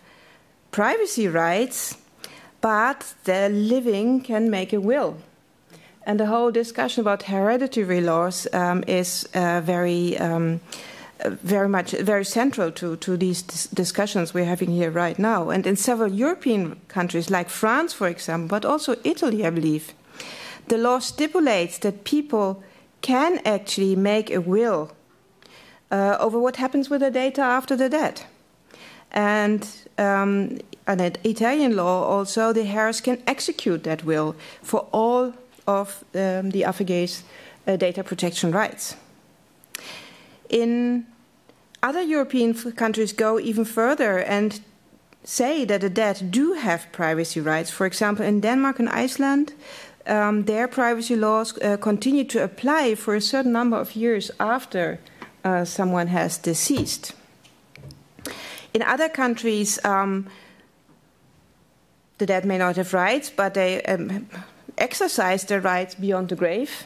privacy rights, but the living can make a will. And the whole discussion about hereditary laws is very very central to these discussions we're having here right now. And in several European countries, like France, for example, but also Italy, I believe, the law stipulates that people can actually make a will over what happens with the data after the death. And under Italian law, also, the heirs can execute that will for all of the affiliates' data protection rights. In other European countries go even further and say that the dead do have privacy rights. For example, in Denmark and Iceland, their privacy laws continue to apply for a certain number of years after someone has deceased. In other countries, the dead may not have rights, but they exercise their rights beyond the grave.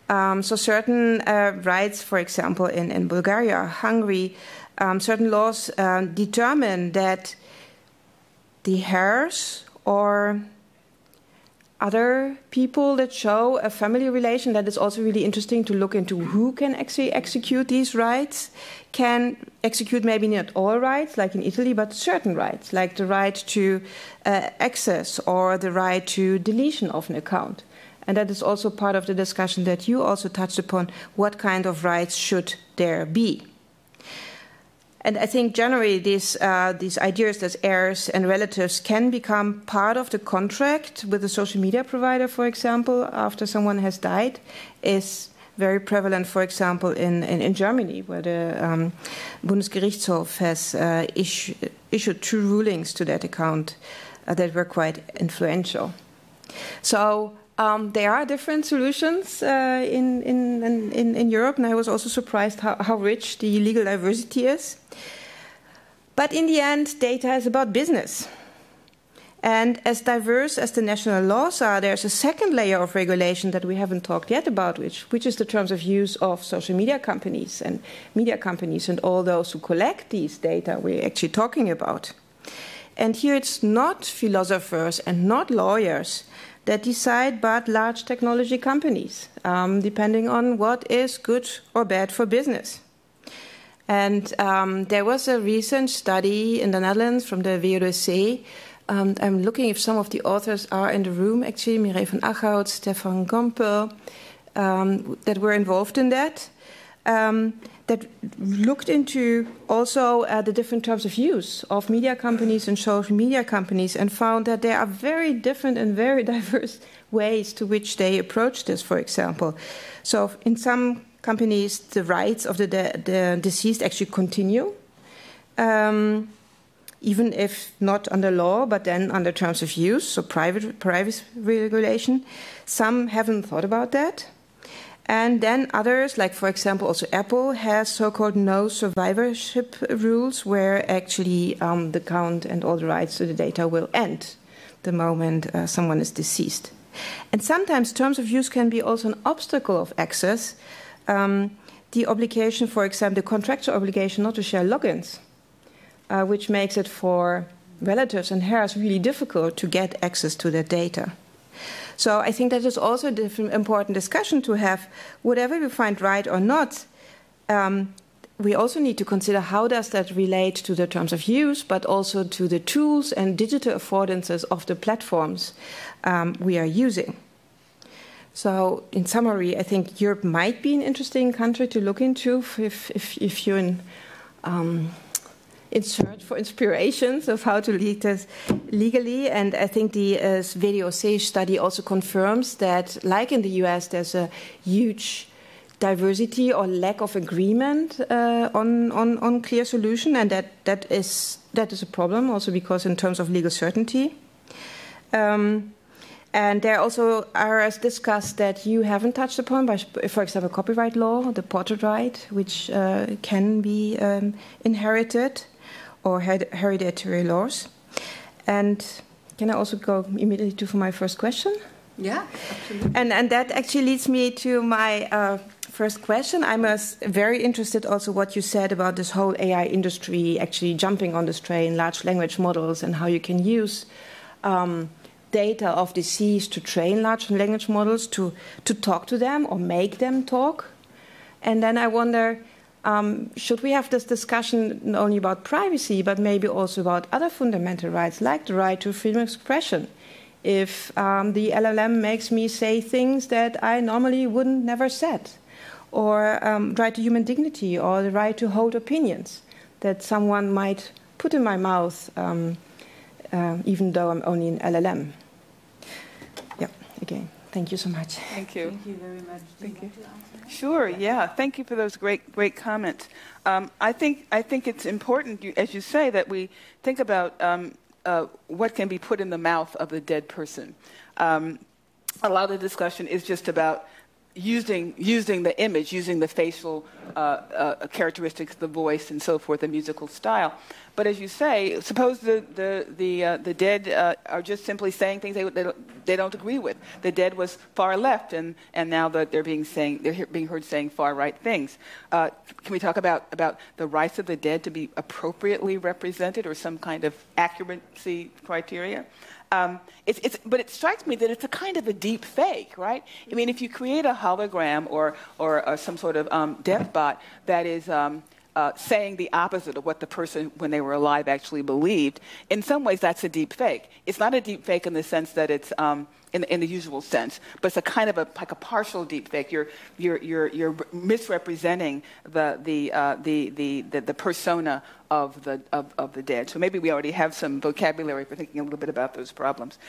So certain rights, for example, in Bulgaria or Hungary, certain laws determine that the heirs or other people that show a family relation, that is also really interesting to look into who can actually execute these rights, can execute maybe not all rights, like in Italy, but certain rights, like the right to access or the right to deletion of an account. And that is also part of the discussion that you also touched upon, what kind of rights should there be? And I think generally these ideas that heirs and relatives can become part of the contract with the social media provider, for example, after someone has died, is very prevalent, for example, in Germany, where the Bundesgerichtshof has issued 2 rulings to that account that were quite influential. So there are different solutions in Europe, and I was also surprised how rich the legal diversity is. But in the end, data is about business. And as diverse as the national laws are, there's a second layer of regulation that we haven't talked yet about, which is the terms of use of social media companies and all those who collect these data we're actually talking about. And here it's not philosophers and not lawyers that decide, but large technology companies, depending on what is good or bad for business. And there was a recent study in the Netherlands from the WRC. I'm looking if some of the authors are in the room, actually, Mireille van Achhout, Stefan Gompel, that were involved in that, that looked into also the different terms of use of media companies and social media companies, and found that there are very different and very diverse ways to which they approach this, for example. So in some companies, the rights of the deceased actually continue, even if not under law, but then under terms of use, so privacy regulation. Some haven't thought about that. And then others, like, for example, also Apple has so-called no survivorship rules, where actually the account and all the rights to the data will end the moment someone is deceased. And sometimes terms of use can be also an obstacle of access. The obligation, for example, the contractual obligation not to share logins, which makes it for relatives and heirs really difficult to get access to that data. So I think that is also an important discussion to have. Whatever we find right or not, we also need to consider how does that relate to the terms of use, but also to the tools and digital affordances of the platforms we are using. So in summary, I think Europe might be an interesting country to look into if you're in search for inspirations of how to lead this legally. And I think the WOC study also confirms that, like in the US, there's a huge diversity or lack of agreement on clear solution, and that is a problem also because in terms of legal certainty. And there also are, as discussed, that you haven't touched upon, by, for example, copyright law, the portrait right, which can be inherited, or hereditary laws. And can I also go immediately for my first question? Yeah, absolutely. And that actually leads me to my first question. I'm very interested also what you said about this whole AI industry actually jumping on this train, large language models, and how you can use data of deceased to train large language models to talk to them or make them talk. And then I wonder, should we have this discussion not only about privacy, but maybe also about other fundamental rights, like the right to freedom of expression? If the LLM makes me say things that I normally wouldn't never said, or right to human dignity, or the right to hold opinions that someone might put in my mouth, even though I'm only an LLM. Yeah, again, thank you so much. Thank you. Thank you very much. Thank you. Sure. Yeah. Thank you for those great comments. I think it's important, as you say, that we think about what can be put in the mouth of the dead person. A lot of the discussion is just about using the image, using the facial characteristics, the voice, and so forth, the musical style. But as you say, suppose the dead are just simply saying things they don't agree with. The dead was far left, and now that they're being heard saying far right things. Can we talk about the rights of the dead to be appropriately represented, or some kind of accuracy criteria? But it strikes me that it's a kind of a deep fake, right? I mean, if you create a hologram or some sort of death bot that is saying the opposite of what the person, when they were alive, actually believed, in some ways that's a deep fake. It's not a deep fake in the sense that it's in the usual sense, but it's a kind of like a partial deep fake. You're misrepresenting the persona of the dead. So maybe we already have some vocabulary for thinking a little bit about those problems.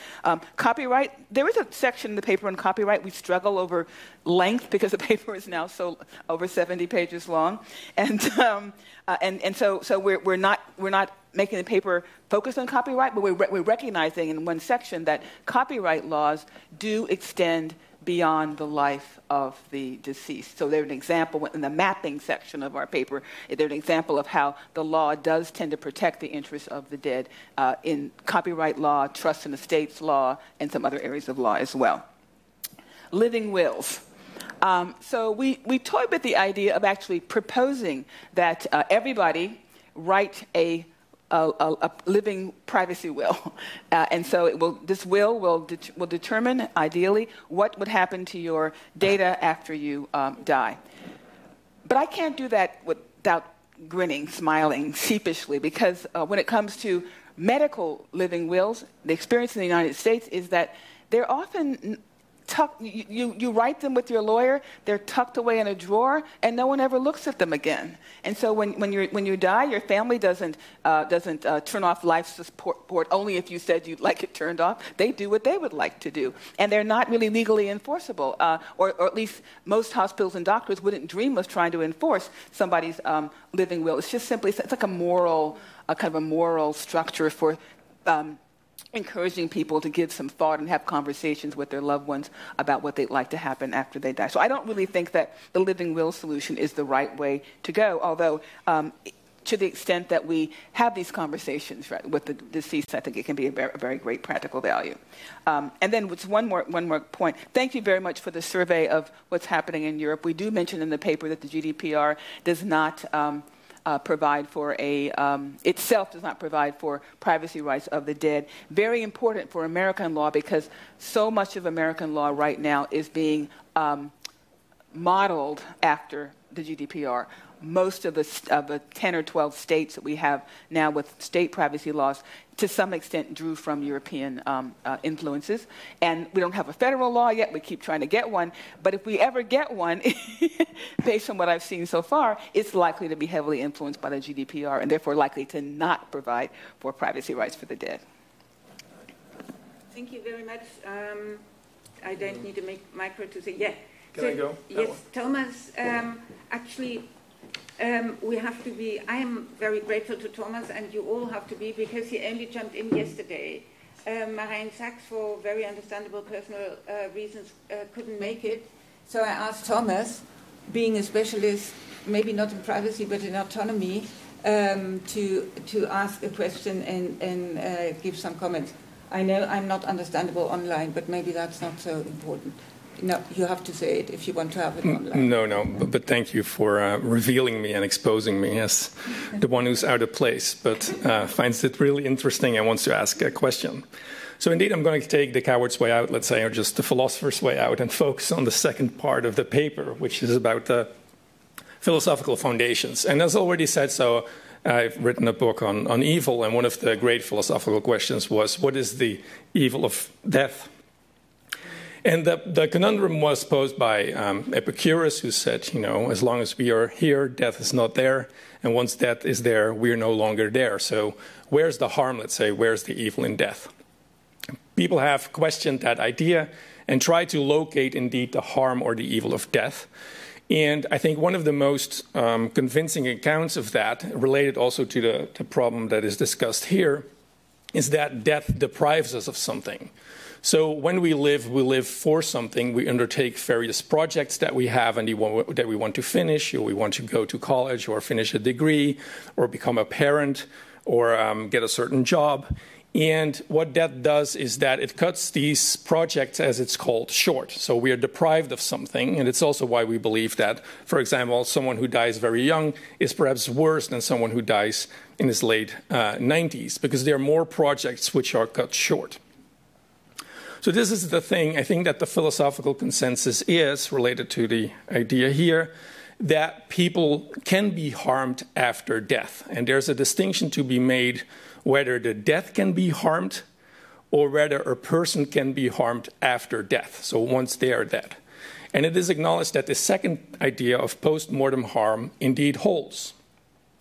Copyright. There is a section in the paper on copyright. We struggle over length because the paper is now so over 70 pages long, and so we're not making the paper focus on copyright, but we're recognizing in one section that copyright laws do extend beyond the life of the deceased. So there's an example in the mapping section of our paper. There's an example of how the law does tend to protect the interests of the dead in copyright law, trust and estates law, and some other areas of law as well. Living wills. So we toyed with the idea of actually proposing that everybody write a living privacy will, and so this will determine ideally what would happen to your data after you die. But I can't do that without grinning, smiling sheepishly, because when it comes to medical living wills, the experience in the United States is that they're often you write them with your lawyer, they're tucked away in a drawer, and no one ever looks at them again. And so when you die, your family doesn't turn off life support only if you said you'd like it turned off. They do what they would like to do, and they're not really legally enforceable, or at least most hospitals and doctors wouldn't dream of trying to enforce somebody's living will. It's just simply it's like a kind of a moral structure for encouraging people to give some thought and have conversations with their loved ones about what they'd like to happen after they die. So I don't really think that the living will solution is the right way to go, although to the extent that we have these conversations with the deceased, I think it can be a very great practical value. And then one more point. Thank you very much for the survey of what's happening in Europe. We do mention in the paper that the GDPR does not provide for itself does not provide for privacy rights of the dead. Very important for American law, because so much of American law right now is being modeled after the GDPR. Most of the 10 or 12 states that we have now with state privacy laws, to some extent, drew from European influences. And we don't have a federal law yet. We keep trying to get one. But if we ever get one, based on what I've seen so far, it's likely to be heavily influenced by the GDPR, and therefore likely to not provide for privacy rights for the dead. Thank you very much. I don't need a micro to say, yeah. Can I go? Yes, Thomas, actually, we have to be, I am very grateful to Thomas, and you all have to be, because he only jumped in yesterday. Marijn Sachs, for very understandable personal reasons, couldn't make it. So I asked Thomas, being a specialist, maybe not in privacy, but in autonomy, to ask a question and give some comments. I know I'm not understandable online, but maybe that's not so important. No, you have to say it if you want to have it online. No, but thank you for revealing me and exposing me as the one who's out of place, but finds it really interesting and wants to ask a question. So indeed, I'm going to take the coward's way out, let's say, or just the philosopher's way out, and focus on the second part of the paper, which is about the philosophical foundations. And as already said, so I've written a book on evil, and one of the great philosophical questions was, what is the evil of death? And the conundrum was posed by Epicurus, who said, as long as we are here, death is not there. And once death is there, we are no longer there. So where's the harm, let's say, where's the evil in death? People have questioned that idea and tried to locate, indeed, the harm or the evil of death. And I think one of the most convincing accounts of that, related also to the problem that is discussed here, is that death deprives us of something. So when we live for something. We undertake various projects that we have and that we want to finish, or we want to go to college or finish a degree or become a parent or get a certain job. And what that does is that it cuts these projects, as it's called, short. So we are deprived of something. And it's also why we believe that, for example, someone who dies very young is perhaps worse than someone who dies in his late 90s, because there are more projects which are cut short. So this is the thing, I think, that the philosophical consensus is related to the idea here, that people can be harmed after death. And there's a distinction to be made whether the death can be harmed or whether a person can be harmed after death, so once they are dead. And it is acknowledged that the second idea of post-mortem harm indeed holds.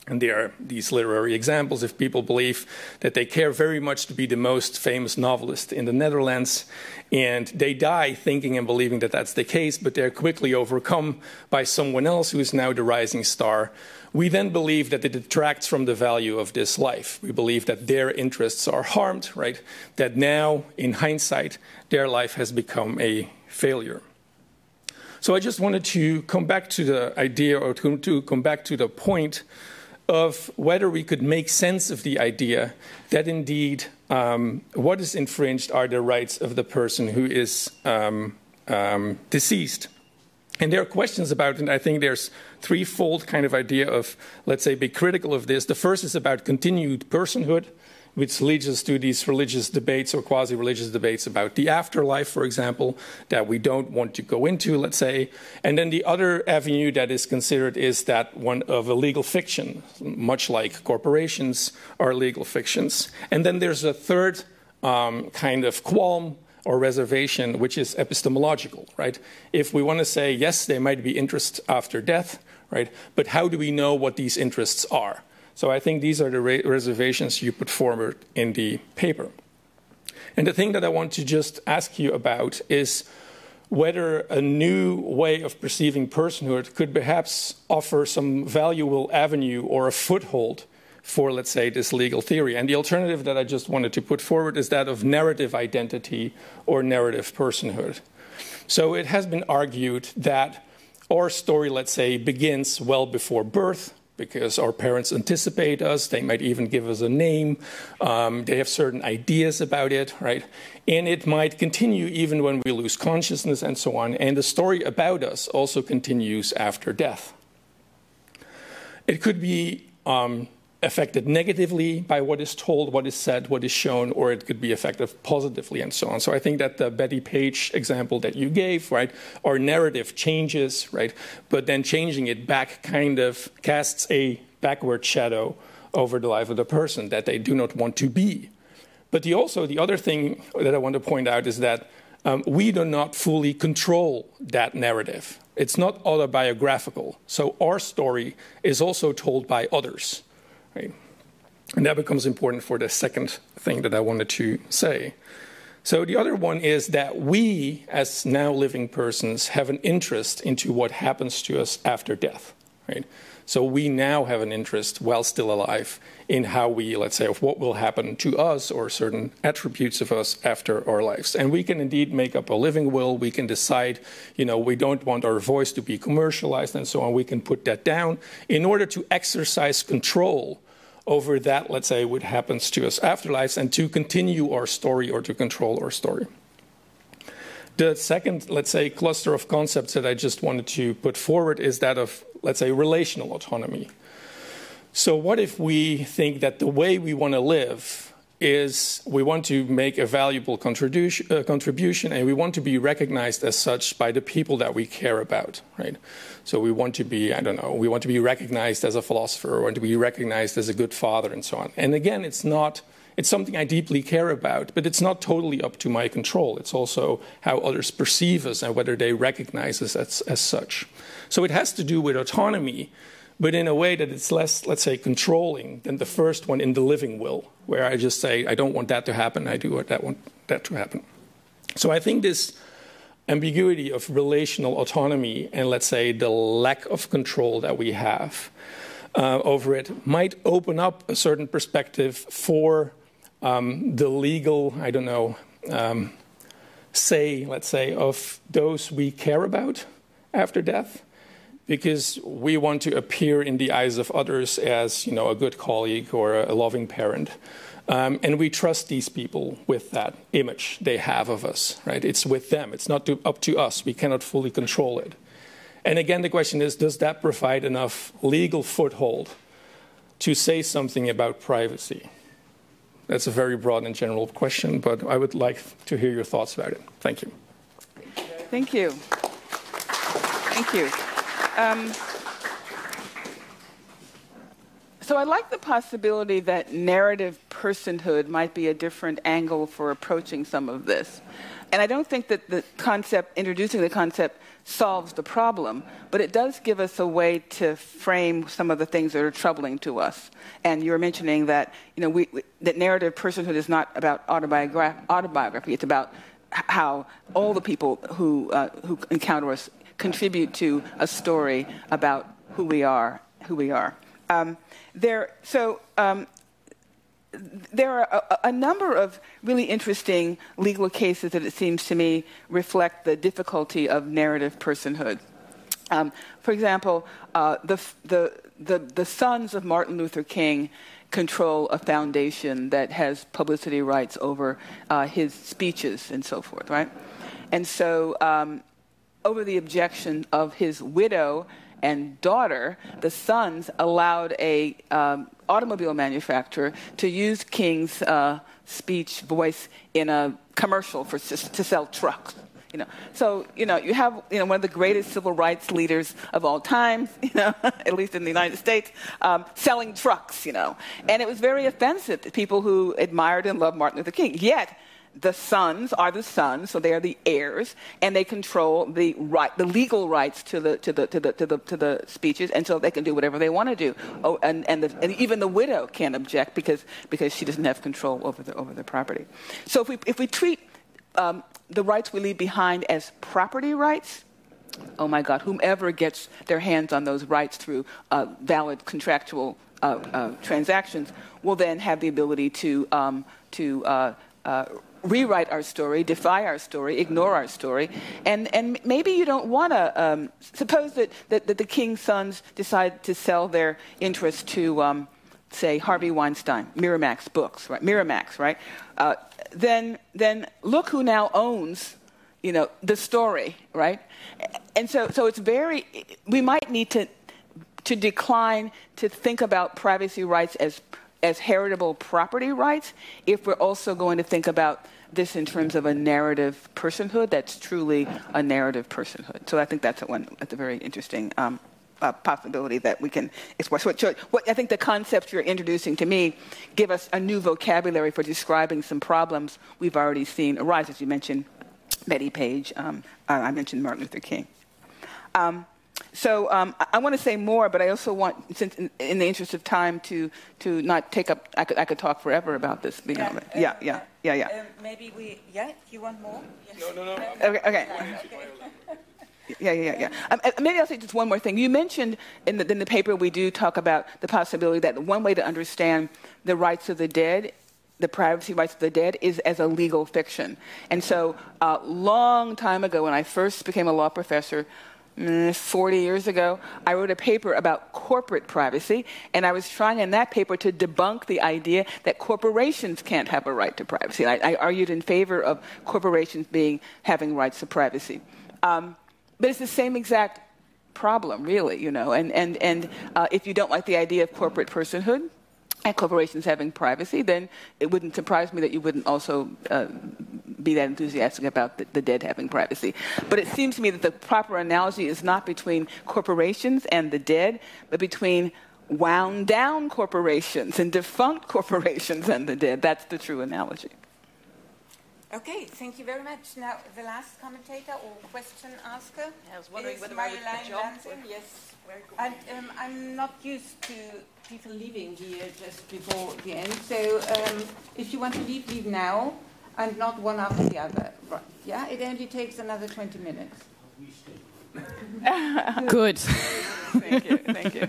And there are these literary examples. If people believe that they care very much to be the most famous novelist in the Netherlands, and they die thinking and believing that that's the case, but they're quickly overcome by someone else who is now the rising star, we then believe that it detracts from the value of this life. We believe that their interests are harmed, right? That now, in hindsight, their life has become a failure. So I just wanted to come back to the idea, or to come back to the point of whether we could make sense of the idea that indeed what is infringed are the rights of the person who is deceased. And there are questions about it, and I think there's threefold kind of idea of, let's say, be critical of this. The first is about continued personhood, which leads us to these religious debates or quasi-religious debates about the afterlife, for example, that we don't want to go into, let's say. And then the other avenue that is considered is that one of a legal fiction, much like corporations are legal fictions. And then there's a third kind of qualm or reservation, which is epistemological, right? If we want to say, yes, there might be interests after death, right? But how do we know what these interests are? So I think these are the reservations you put forward in the paper. And the thing that I want to just ask you about is whether a new way of perceiving personhood could perhaps offer some valuable avenue or a foothold for, let's say, this legal theory. And the alternative that I just wanted to put forward is that of narrative identity or narrative personhood. So it has been argued that our story, let's say, begins well before birth, because our parents anticipate us. They might even give us a name. They have certain ideas about it, right? And it might continue even when we lose consciousness and so on. And the story about us also continues after death. It could be affected negatively by what is told, what is said, what is shown, or it could be affected positively and so on. So I think that the Betty Page example that you gave, right, our narrative changes, right, but then changing it back kind of casts a backward shadow over the life of the person that they do not want to be. But the other thing that I want to point out is that we do not fully control that narrative. It's not autobiographical. So our story is also told by others. Right. And that becomes important for the second thing that I wanted to say. So the other one is that we, as now living persons, have an interest into what happens to us after death. Right? So we now have an interest, while still alive, in how we, let's say, of what will happen to us or certain attributes of us after our lives. And we can indeed make up a living will. We can decide, we don't want our voice to be commercialized and so on. We can put that down in order to exercise control over that, let's say, what happens to us after lives and to continue our story or to control our story. The second, let's say, cluster of concepts that I just wanted to put forward is that of, let's say, relational autonomy. So what if we think that the way we want to live is we want to make a valuable contribution, and we want to be recognized as such by the people that we care about, right? So we want to be, we want to be recognized as a philosopher, we want to be recognized as a good father, and so on. And again, it's something I deeply care about, but it's not totally up to my control. It's also how others perceive us and whether they recognize us as such. So it has to do with autonomy, but in a way that it's less, let's say, controlling than the first one in the living will, where I just say, I don't want that to happen, I do want that to happen. So I think this ambiguity of relational autonomy and, let's say, the lack of control that we have over it might open up a certain perspective for the legal, say, let's say, of those we care about after death, because we want to appear in the eyes of others as, a good colleague or a loving parent. And we trust these people with that image they have of us, right? It's with them. It's not up to us. We cannot fully control it. And again, the question is, does that provide enough legal foothold to say something about privacy? That's a very broad and general question, but I would like to hear your thoughts about it. Thank you. Thank you. Thank you. So I like the possibility that narrative personhood might be a different angle for approaching some of this. And I don't think that introducing the concept solves the problem, but it does give us a way to frame some of the things that are troubling to us. And you were mentioning that, that narrative personhood is not about autobiography. It's about how all the people who encounter us contribute to a story about who we are. There are a number of really interesting legal cases that it seems to me reflect the difficulty of narrative personhood. For example, the sons of Martin Luther King control a foundation that has publicity rights over his speeches and so forth, right? And so over the objection of his widow and daughter, the sons allowed a automobile manufacturer to use King's speech voice in a commercial to sell trucks. So you have one of the greatest civil rights leaders of all time, at least in the United States, selling trucks. And it was very offensive to people who admired and loved Martin Luther King. Yet the sons are the sons, so they are the heirs, and they control the legal rights to the speeches, and so they can do whatever they want to do. Oh, and even the widow can't object because she doesn't have control over the property. So if we treat the rights we leave behind as property rights, oh my God, whomever gets their hands on those rights through valid contractual transactions will then have the ability to rewrite our story, defy our story, ignore our story, and maybe you don't want to suppose that the King's sons decide to sell their interest to say Harvey Weinstein, Miramax Books, right? Miramax, right? Then look who now owns, the story, right? And so it's we might need to decline to think about privacy rights as heritable property rights if we're also going to think about this in terms of a narrative personhood that's truly a narrative personhood. So I think that's a very interesting possibility that we can explore. So what I think the concepts you're introducing to me give us a new vocabulary for describing some problems we've already seen arise. As you mentioned, Betty Page, I mentioned Martin Luther King. So I want to say more, but I also want, since in the interest of time, to not take up. I could talk forever about this. Yeah. Maybe you want more? Yes. No. Okay. Yeah. Maybe I'll say just one more thing. You mentioned in the paper we do talk about the possibility that one way to understand the rights of the dead, the privacy rights of the dead, is as a legal fiction. And so a long time ago, when I first became a law professor, 40 years ago, I wrote a paper about corporate privacy, and I was trying in that paper to debunk the idea that corporations can't have a right to privacy. I argued in favor of corporations having rights to privacy. But it's the same exact problem, really, and if you don't like the idea of corporate personhood, and corporations having privacy, then it wouldn't surprise me that you wouldn't also be that enthusiastic about the dead having privacy. But it seems to me that the proper analogy is not between corporations and the dead, but between wound down corporations and defunct corporations and the dead. That's the true analogy. Okay, thank you very much. Now, the last commentator or question asker I was wondering is whether I would jump. Yes, very good. And I'm not used to people leaving here just before the end. So if you want to leave, leave now, and not one after the other. Right? Yeah, it only takes another 20 minutes. Good. Thank you. Thank you.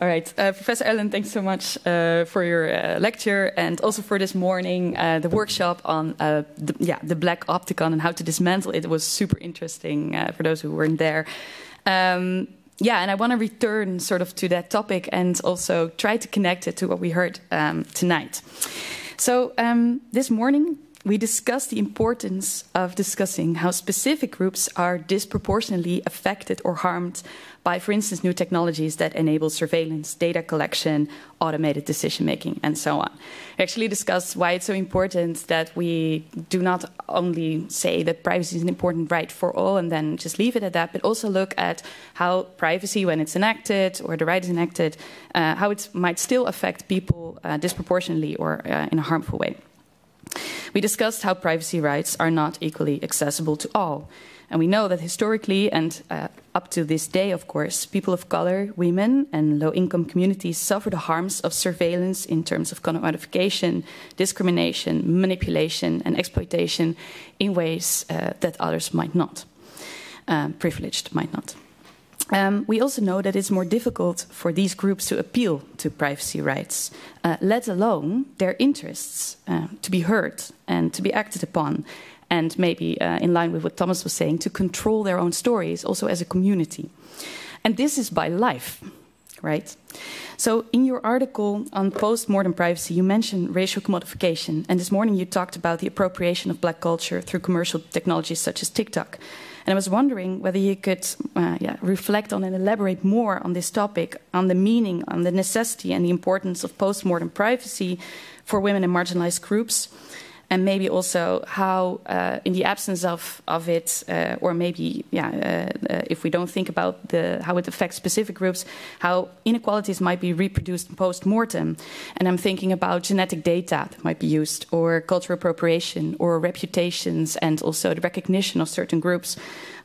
All right, Professor Allen, thanks so much for your lecture and also for this morning, the workshop on the Black Opticon and how to dismantle it. It was super interesting for those who weren't there. And I want to return sort of to that topic and also try to connect it to what we heard tonight. So this morning, we discussed the importance of discussing how specific groups are disproportionately affected or harmed by, for instance, new technologies that enable surveillance, data collection, automated decision-making, and so on. We actually discussed why it's so important that we do not only say that privacy is an important right for all and then just leave it at that, but also look at how privacy, when it's enacted or the right is enacted, how it might still affect people disproportionately or in a harmful way. We discussed how privacy rights are not equally accessible to all. And we know that historically and up to this day, of course, people of color, women and low-income communities suffer the harms of surveillance in terms of commodification, discrimination, manipulation and exploitation in ways that others might not, privileged might not. We also know that it's more difficult for these groups to appeal to privacy rights, let alone their interests to be heard and to be acted upon, and maybe in line with what Thomas was saying, to control their own stories also as a community. And this is by life, right? So in your article on Postmortem Privacy, you mentioned racial commodification, and this morning you talked about the appropriation of Black culture through commercial technologies such as TikTok. And I was wondering whether you could reflect on and elaborate more on this topic, on the meaning, on the necessity and the importance of postmortem privacy for women and marginalized groups, and maybe also how, in the absence of it, or maybe, if we don't think about how it affects specific groups, how inequalities might be reproduced post-mortem. And I'm thinking about genetic data that might be used, or cultural appropriation, or reputations, and also the recognition of certain groups,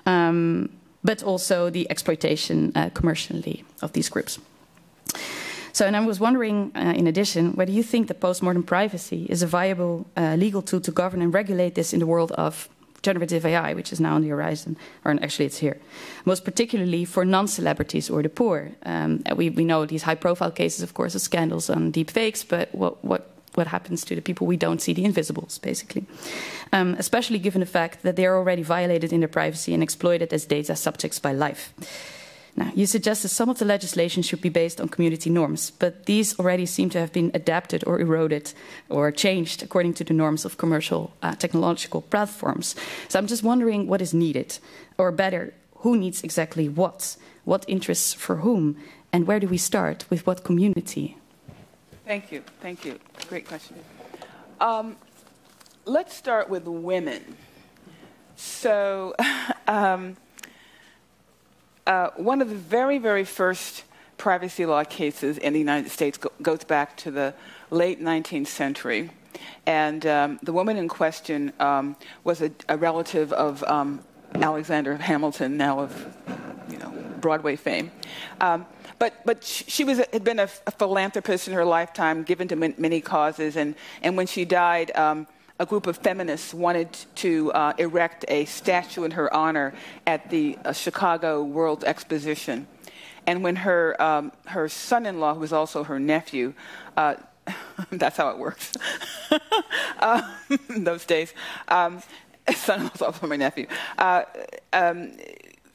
but also the exploitation commercially of these groups. So, and I was wondering, in addition, whether you think that postmortem privacy is a viable legal tool to govern and regulate this in the world of generative AI, which is now on the horizon, or actually it's here, most particularly for non-celebrities or the poor. We know these high-profile cases, of course, of scandals on deepfakes, but what happens to the people we don't see, the invisibles, basically? Especially given the fact that they are already violated in their privacy and exploited as data subjects by life. Now, you suggest that some of the legislation should be based on community norms, but these already seem to have been adapted or eroded or changed according to the norms of commercial technological platforms. So I'm just wondering what is needed, or better, who needs exactly what interests for whom, and where do we start, with what community? Thank you. Thank you. Great question. Let's start with women. So, one of the very, very first privacy law cases in the United States goes back to the late 19th century. And the woman in question was a relative of Alexander Hamilton, now of Broadway fame. But she had been a philanthropist in her lifetime, given to many causes. And when she died, a group of feminists wanted to erect a statue in her honor at the Chicago World Exposition. And when her son-in-law, who was also her nephew, that's how it works in those days, son-in-law was also my nephew,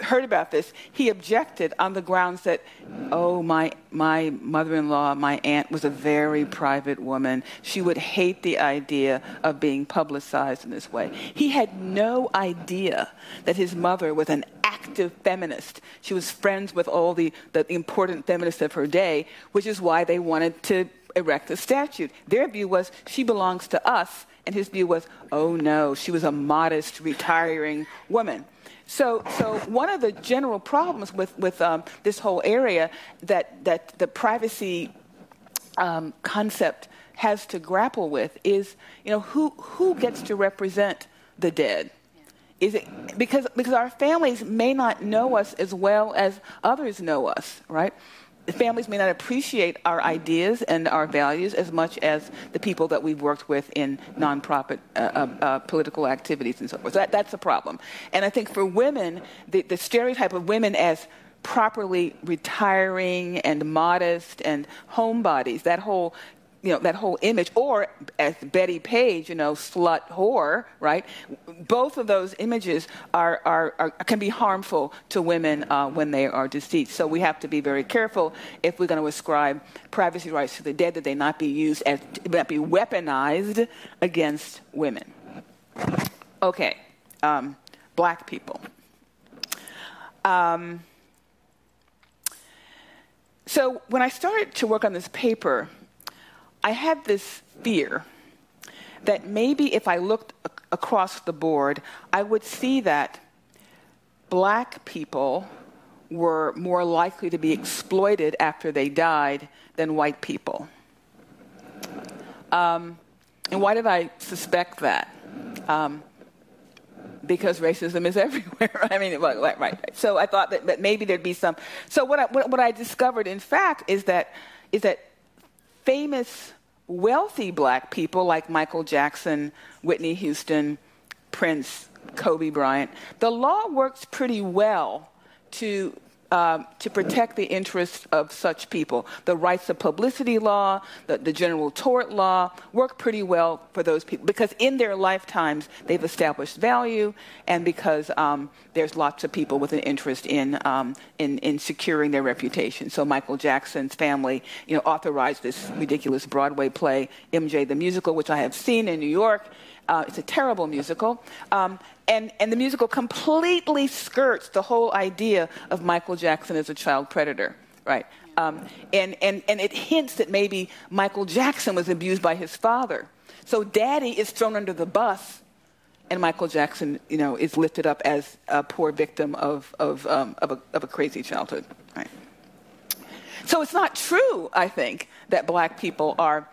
heard about this, he objected on the grounds that, my mother-in-law, my aunt, was a very private woman. She would hate the idea of being publicized in this way. He had no idea that his mother was an activist active feminist. She was friends with all the important feminists of her day, which is why they wanted to erect a statue. Their view was, she belongs to us, and his view was, oh no, she was a modest, retiring woman. So one of the general problems with this whole area that the privacy concept has to grapple with is, who gets to represent the dead? Is it because our families may not know us as well as others know us, right? The families may not appreciate our ideas and our values as much as the people that we've worked with in nonprofit political activities and so forth. So that's a problem. And I think for women, the stereotype of women as properly retiring and modest and homebodies, that whole image, or as Betty Page, slut whore, right? Both of those images can be harmful to women when they are deceased. So we have to be very careful if we're going to ascribe privacy rights to the dead, that they not be weaponized against women. Okay, black people. So when I started to work on this paper, I had this fear that maybe if I looked across the board, I would see that black people were more likely to be exploited after they died than white people. And why did I suspect that? Because racism is everywhere. I mean, right. So I thought that maybe there'd be some. So what I discovered, in fact, is that famous, wealthy black people like Michael Jackson, Whitney Houston, Prince, Kobe Bryant, the law works pretty well to protect the interests of such people. The rights of publicity law, the general tort law work pretty well for those people because in their lifetimes they've established value, and because there's lots of people with an interest in securing their reputation. So Michael Jackson's family, authorized this ridiculous Broadway play, MJ the Musical, which I have seen in New York. It's a terrible musical. And the musical completely skirts the whole idea of Michael Jackson as a child predator, right? And it hints that maybe Michael Jackson was abused by his father. So Daddy is thrown under the bus, and Michael Jackson, is lifted up as a poor victim of a crazy childhood, right? So it's not true, I think, that black people are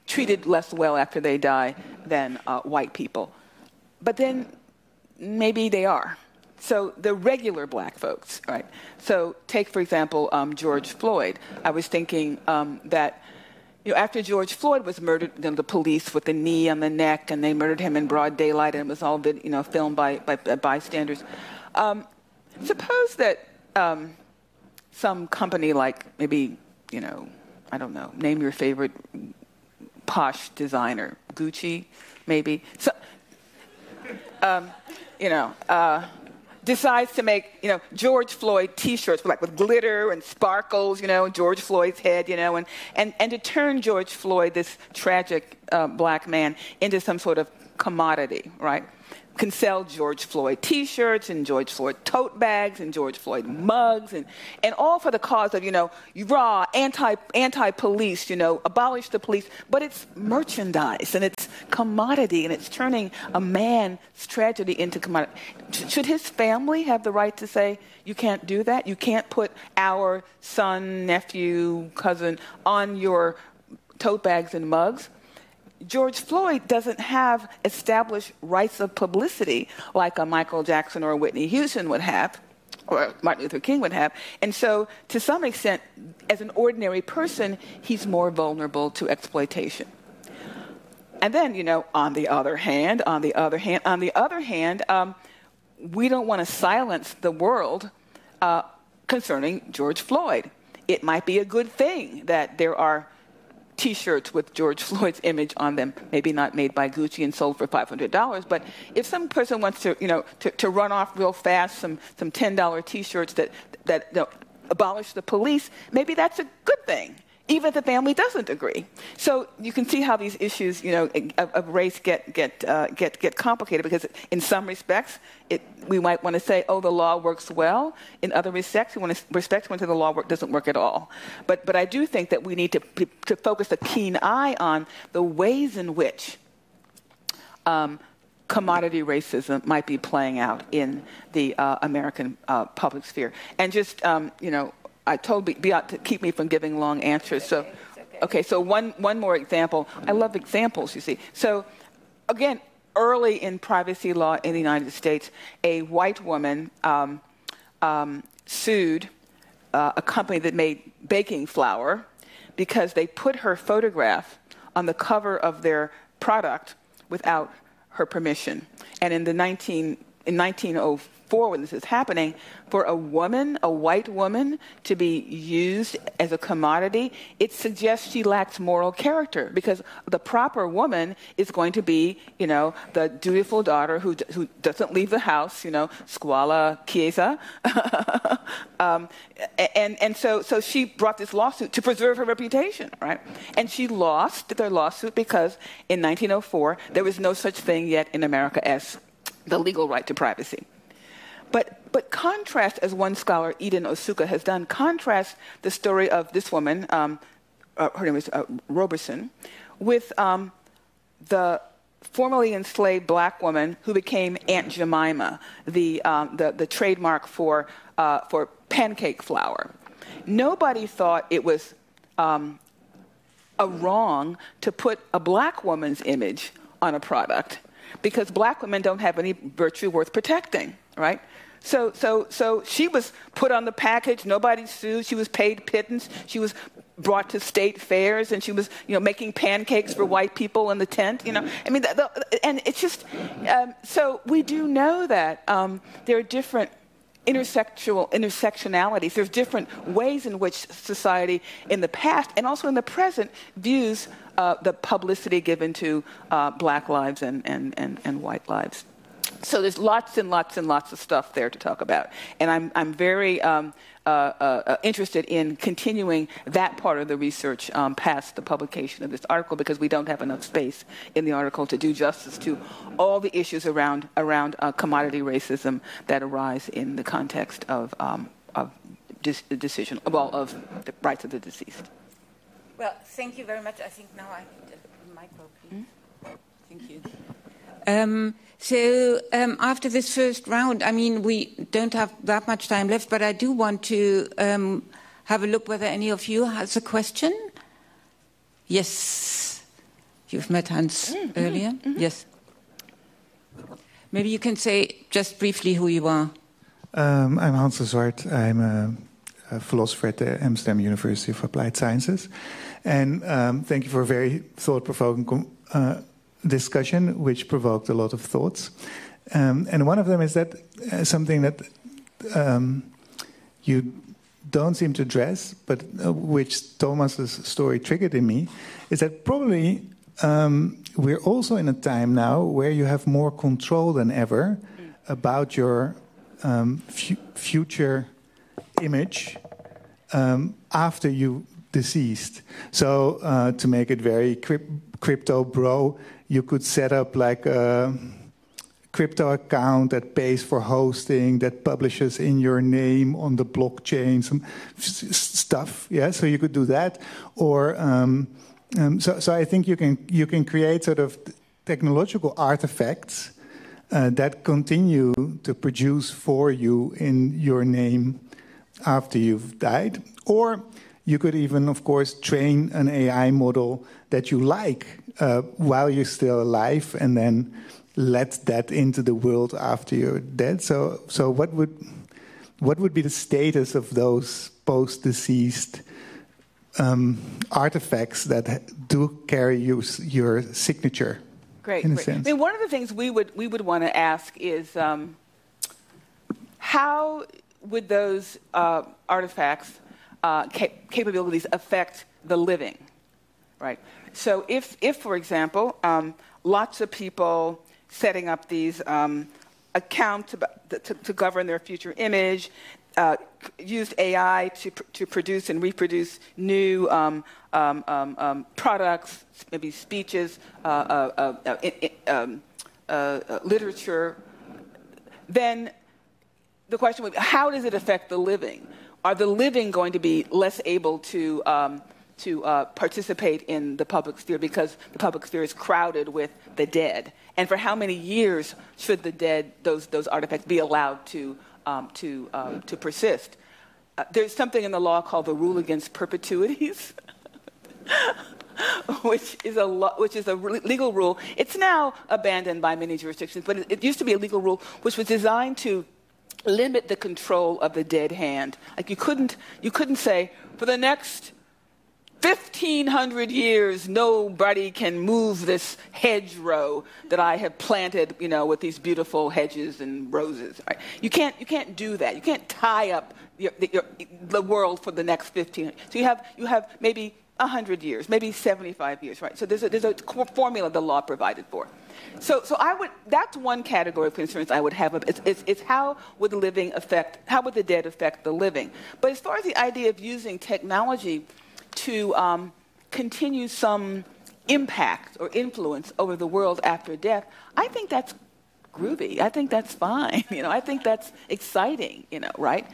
treated less well after they die than white people. But then maybe they are. So the regular black folks, right? So take, for example, George Floyd. I was thinking that after George Floyd was murdered, the police with the knee on the neck, and they murdered him in broad daylight, and it was all filmed by bystanders. Suppose that some company like maybe, I don't know, name your favorite posh designer, Gucci, maybe. So, decides to make, George Floyd T-shirts with glitter and sparkles, George Floyd's head, and to turn George Floyd, this tragic black man, into some sort of commodity, right? Can sell George Floyd T-shirts and George Floyd tote bags and George Floyd mugs and all for the cause of, raw, anti-police, abolish the police. But it's merchandise and it's commodity and it's turning a man's tragedy into commodity. Should his family have the right to say, you can't do that? You can't put our son, nephew, cousin on your tote bags and mugs? George Floyd doesn't have established rights of publicity like a Michael Jackson or a Whitney Houston would have, or Martin Luther King would have. And so, to some extent, as an ordinary person, he's more vulnerable to exploitation. And then, on the other hand, we don't want to silence the world concerning George Floyd. It might be a good thing that there are T-shirts with George Floyd's image on them, maybe not made by Gucci and sold for $500. But if some person wants to run off real fast some $10 T-shirts that abolish the police, maybe that's a good thing. even if the family doesn't agree. So you can see how these issues, of race get complicated, because in some respects, we might want to say, oh, the law works well. In other respects, we want to say the law doesn't work at all. But I do think that we need to focus a keen eye on the ways in which commodity racism might be playing out in the American public sphere. And just, I told Beat to keep me from giving long answers. So, okay, so one more example. I love examples, you see. So, again, early in privacy law in the United States, a white woman sued a company that made baking flour because they put her photograph on the cover of their product without her permission. And in 1904, when this is happening, for a white woman, to be used as a commodity, it suggests she lacks moral character, because the proper woman is going to be, the dutiful daughter who doesn't leave the house, scuola chiesa. And so she brought this lawsuit to preserve her reputation, right? And she lost their lawsuit because in 1904, there was no such thing yet in America as the legal right to privacy. But contrast, as one scholar, Eden Osuka, has done, contrast the story of this woman, her name is Roberson, with the formerly enslaved black woman who became Aunt Jemima, the trademark for pancake flour. Nobody thought it was a wrong to put a black woman's image on a product, because black women don't have any virtue worth protecting, right? So she was put on the package. Nobody sued. She was paid pittance. She was brought to state fairs, and she was, making pancakes for white people in the tent. I mean, and it's just so we do know that there are different intersectionalities. There's different ways in which society in the past and also in the present views the publicity given to black lives and white lives. So there's lots and lots and lots of stuff there to talk about. And I'm very interested in continuing that part of the research past the publication of this article, because we don't have enough space in the article to do justice to all the issues around commodity racism that arise in the context of the decision of the rights of the deceased. Well, thank you very much. I think now I need a micro, please. Thank you. So after this first round, I mean, we don't have that much time left, but I do want to have a look whether any of you has a question. Yes. You've met Hans earlier? Yes. Maybe you can say just briefly who you are. I'm Hans de Zwart. I'm a philosopher at the Amsterdam University of Applied Sciences. And thank you for a very thought-provoking discussion, which provoked a lot of thoughts. And one of them is that something that you don't seem to address, but which Thomas's story triggered in me, is that probably we're also in a time now where you have more control than ever about your future image after you deceased. So to make it very crypto bro, you could set up like a crypto account that pays for hosting, that publishes in your name on the blockchain, some stuff. Yeah, so you could do that, or so I think you can create sort of technological artifacts that continue to produce for you in your name after you've died, or you could even, of course, train an AI model that you like while you're still alive, and then let that into the world after you're dead. So what would be the status of those post-deceased artifacts that do carry your signature? Great. In a sense. I mean, one of the things we would want to ask is how would those artifacts capabilities affect the living, right? So if for example, lots of people setting up these accounts to govern their future image, used AI to produce and reproduce new products, maybe speeches, literature, then the question would be, how does it affect the living? Are the living going to be less able to participate in the public sphere because the public sphere is crowded with the dead? And for how many years should the dead, those artifacts, be allowed to persist? There's something in the law called the rule against perpetuities, which is a legal rule. It's now abandoned by many jurisdictions, but it used to be a legal rule which was designed to limit the control of the dead hand. Like you couldn't say, for the next 1,500 years, nobody can move this hedgerow that I have planted, with these beautiful hedges and roses. Right? You can't do that. You can't tie up the world for the next 1,500. So you have maybe 100 years, maybe 75 years, right? So there's a formula the law provided for. So that's one category of concerns I would have. It's how would the dead affect the living? But as far as the idea of using technology to continue some impact or influence over the world after death, I think that's groovy. I think that's fine. I think that's exciting. Right?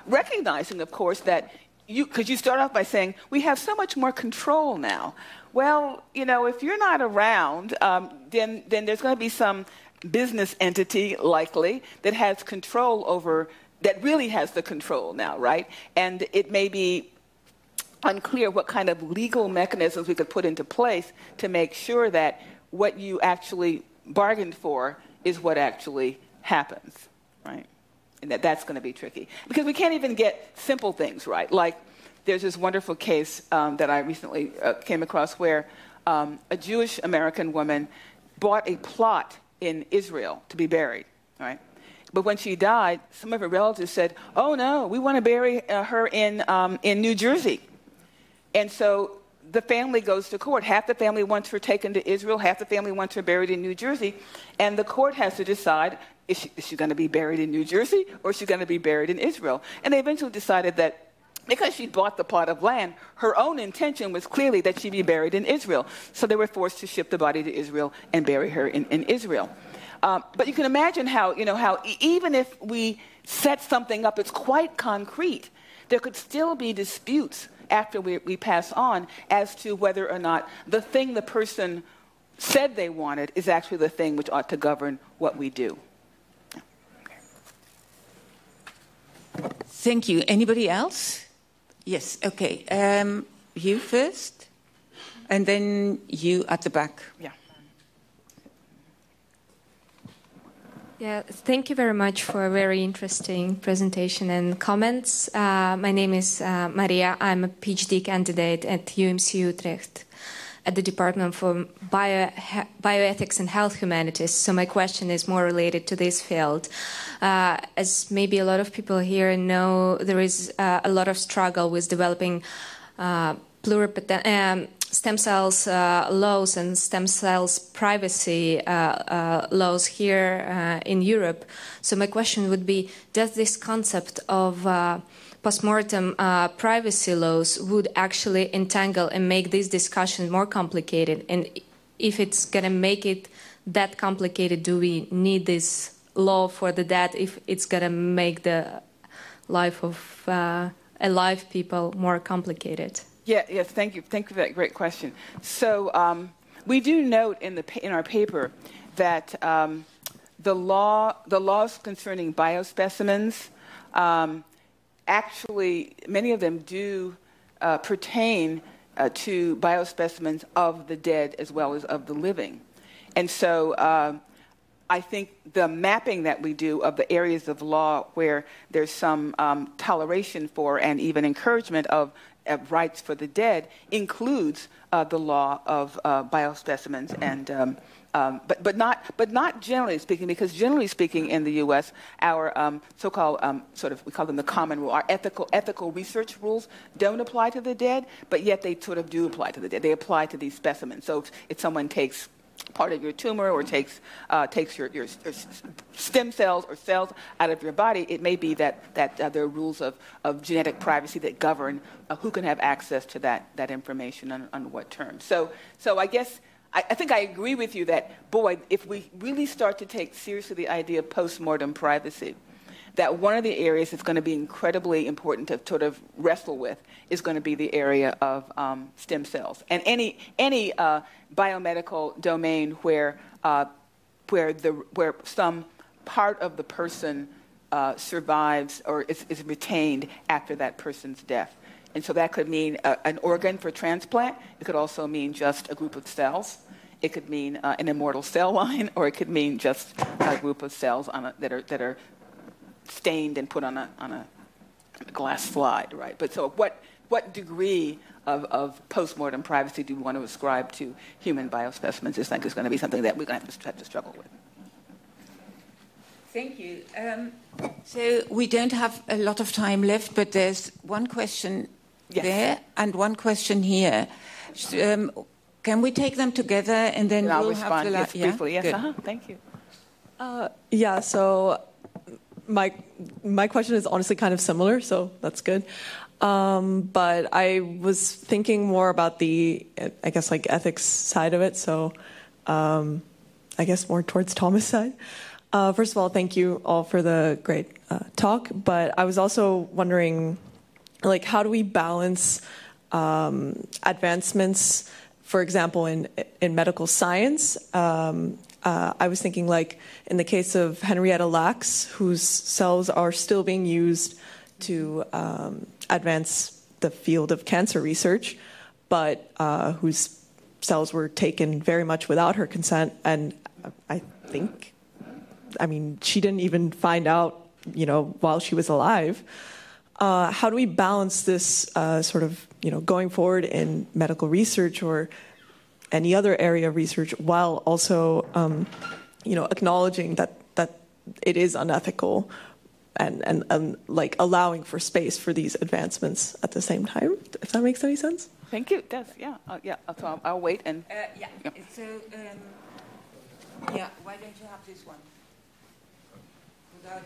Recognizing, of course, that because you start off by saying we have so much more control now. Well, if you're not around, then there's going to be some business entity likely that has control over, that really has the control now, right? And it may be unclear what kind of legal mechanisms we could put into place to make sure that what you actually bargained for is what actually happens, right? And that's going to be tricky. Because we can't even get simple things right. Like, there's this wonderful case that I recently came across where a Jewish American woman bought a plot in Israel to be buried, right? But when she died, some of her relatives said, "Oh no, we want to bury her in New Jersey." And so the family goes to court. Half the family wants her taken to Israel, half the family wants her buried in New Jersey, and the court has to decide, is she going to be buried in New Jersey or is she going to be buried in Israel? And they eventually decided that because she bought the plot of land, her own intention was clearly that she be buried in Israel. So they were forced to ship the body to Israel and bury her in Israel. But you can imagine how even if we set something up, it's quite concrete, there could still be disputes after we pass on as to whether or not the thing the person said they wanted is actually the thing which ought to govern what we do. Thank you. Anybody else? Yes, okay. You first, and then you at the back. Yeah. Yeah, thank you very much for a very interesting presentation and comments. My name is Maria. I'm a PhD candidate at UMC Utrecht at the Department for Bioethics and Health Humanities. So my question is more related to this field. As maybe a lot of people here know, there is a lot of struggle with developing stem cells laws and stem cells privacy laws here in Europe. So my question would be, does this concept of postmortem privacy laws would actually entangle and make this discussion more complicated? And if it's going to make it that complicated, do we need this law for the dead if it's going to make the life of alive people more complicated? Yes, thank you. Thank you for that great question. So we do note in our paper that the laws concerning biospecimens, actually, many of them do pertain to biospecimens of the dead as well as of the living. And so I think the mapping that we do of the areas of law where there's some toleration for and even encouragement of rights for the dead includes the law of biospecimens, and but not generally speaking, because generally speaking in the U.S. our so-called we call them the common rule, our ethical research rules don't apply to the dead, but yet they sort of do apply to the dead. They apply to these specimens. So if someone takes part of your tumor or takes your stem cells or cells out of your body, it may be that there are rules of genetic privacy that govern who can have access to that information on what terms. So I guess I think I agree with you that, boy, if we really start to take seriously the idea of postmortem privacy, that one of the areas that's going to be incredibly important to sort of wrestle with is going to be the area of stem cells. And any biomedical domain where some part of the person survives or is retained after that person's death. And so that could mean an organ for transplant. It could also mean just a group of cells. It could mean an immortal cell line, or it could mean just a group of cells that are stained and put on a glass slide, right? But so what degree of postmortem privacy do we want to ascribe to human biospecimens? I think is going to be something that we're going to have to struggle with. Thank you. So we don't have a lot of time left, but there's one question there and one question here. Can we take them together and then I'll we'll respond have the briefly. Yes, Good. Thank you. So my question is honestly kind of similar, so that's good. But I was thinking more about the, I guess, like ethics side of it. So I guess more towards Thomas' side. First of all, thank you all for the great talk. But I was also wondering, like, how do we balance advancements, for example, in medical science? I was thinking, like, in the case of Henrietta Lacks, whose cells are still being used to advance the field of cancer research, but whose cells were taken very much without her consent. And I mean, she didn't even find out, while she was alive. How do we balance this sort of, going forward in medical research or any other area of research, while also, acknowledging that it is unethical and like allowing for space for these advancements at the same time, if that makes any sense? Thank you. It does. Yeah. So I'll wait and. So why don't you have this one? Without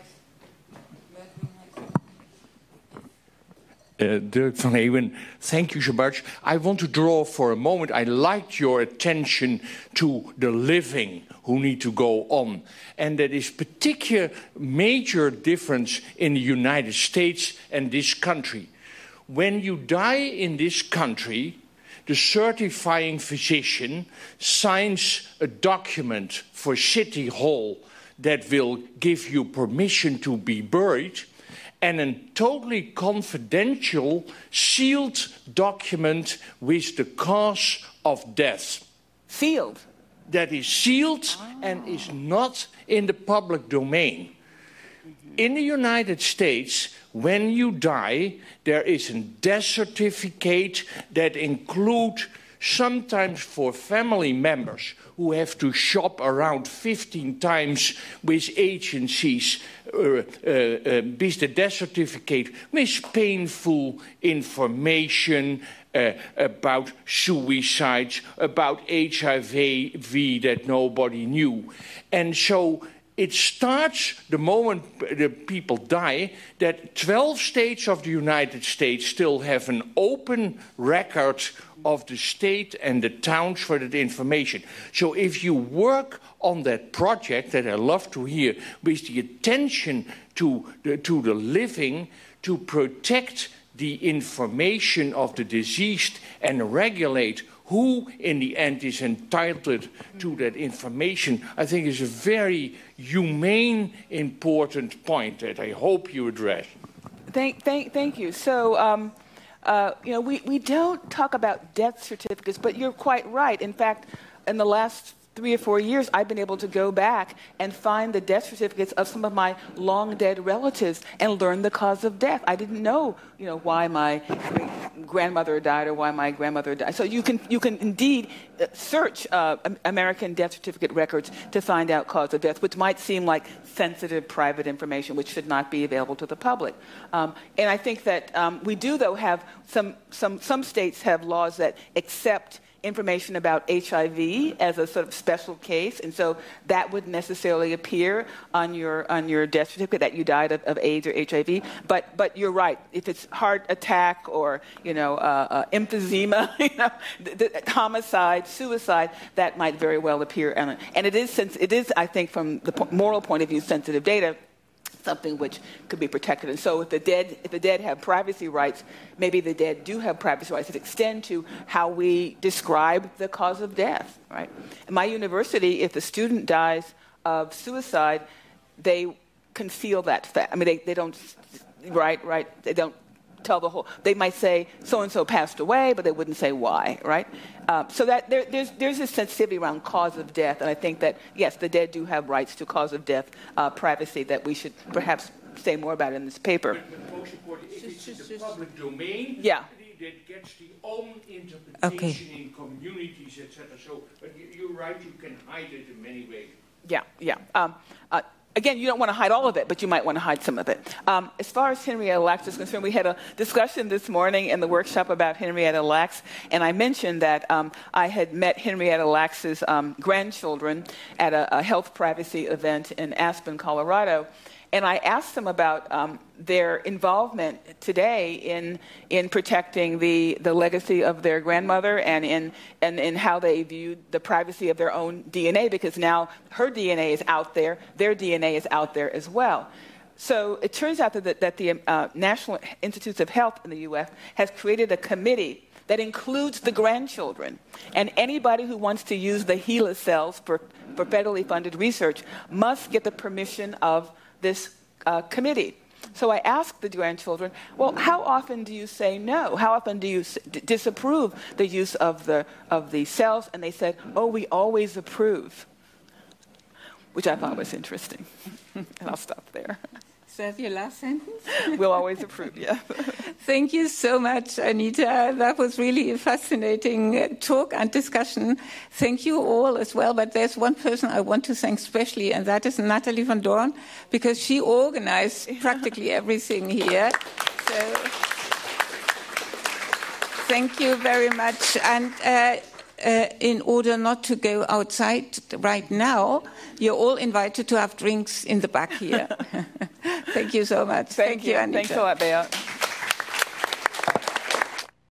Dirk van Eeuwen, thank you so much. I want to draw for a moment, I liked your attention to the living who need to go on. And there is particular major difference in the United States and this country. When you die in this country, the certifying physician signs a document for City Hall that will give you permission to be buried, and a totally confidential, sealed document with the cause of death. Sealed? That is sealed and is not in the public domain. In the United States, when you die, there is a death certificate that includes, sometimes for family members who have to shop around 15 times with agencies, with the death certificate, with painful information about suicides, about HIV that nobody knew. And so it starts the moment the people die that 12 states of the United States still have an open record of the state and the towns for that information. So if you work on that project, that I love to hear, with the attention to the living, to protect the information of the deceased and regulate who in the end is entitled to that information, I think is a very humane, important point that I hope you address. Thank you. So, we don't talk about death certificates, but you're quite right. In fact, in the last 3 or 4 years, I've been able to go back and find the death certificates of some of my long-dead relatives and learn the cause of death. I didn't know, why my grandmother died or why my grandmother died. So you can indeed search American death certificate records to find out cause of death, which might seem like sensitive, private information, which should not be available to the public. And I think that we do, though, have some states have laws that accept information about HIV as a sort of special case, and so that would necessarily appear on your death certificate that you died of AIDS or HIV. But you're right. If it's heart attack or emphysema, the homicide, suicide, that might very well appear. And it is, I think, from the moral point of view, sensitive data, something which could be protected. And so if the dead have privacy rights, maybe the dead do have privacy rights that extend to how we describe the cause of death, right? In my university, if a student dies of suicide, they conceal that fact. I mean, they don't, right? They don't tell the whole, they might say so-and-so passed away, but they wouldn't say why, right? So that there's a sensitivity around cause of death, and I think that, yes, the dead do have rights to cause of death privacy that we should perhaps say more about in this paper. But most important, if it's in the public domain, yeah, that gets the own interpretation in communities, etc. So, but you're right, you can hide it in many ways. Yeah. Again, you don't want to hide all of it, but you might want to hide some of it. As far as Henrietta Lacks is concerned, we had a discussion this morning in the workshop about Henrietta Lacks, and I mentioned that I had met Henrietta Lacks's grandchildren at a health privacy event in Aspen, Colorado, and I asked them about their involvement today in protecting the legacy of their grandmother and in how they viewed the privacy of their own DNA, because now her DNA is out there, their DNA is out there as well. So it turns out that the National Institutes of Health in the U.S. has created a committee that includes the grandchildren, and anybody who wants to use the HeLa cells for federally funded research must get the permission of this committee. So I asked the grandchildren, well, how often do you say no? How often do you disapprove the use of the cells? And they said, oh, we always approve, which I thought was interesting. And I'll stop there. Is that your last sentence? We'll always approve, yeah. Thank you so much, Anita. That was really a fascinating talk and discussion. Thank you all as well. But there's one person I want to thank specially, and that is Natalie van Doorn, because she organized practically everything here. So thank you very much. And in order not to go outside right now, you're all invited to have drinks in the back here. Thank you so much. Thank you, Anita. Thanks a lot, Bea.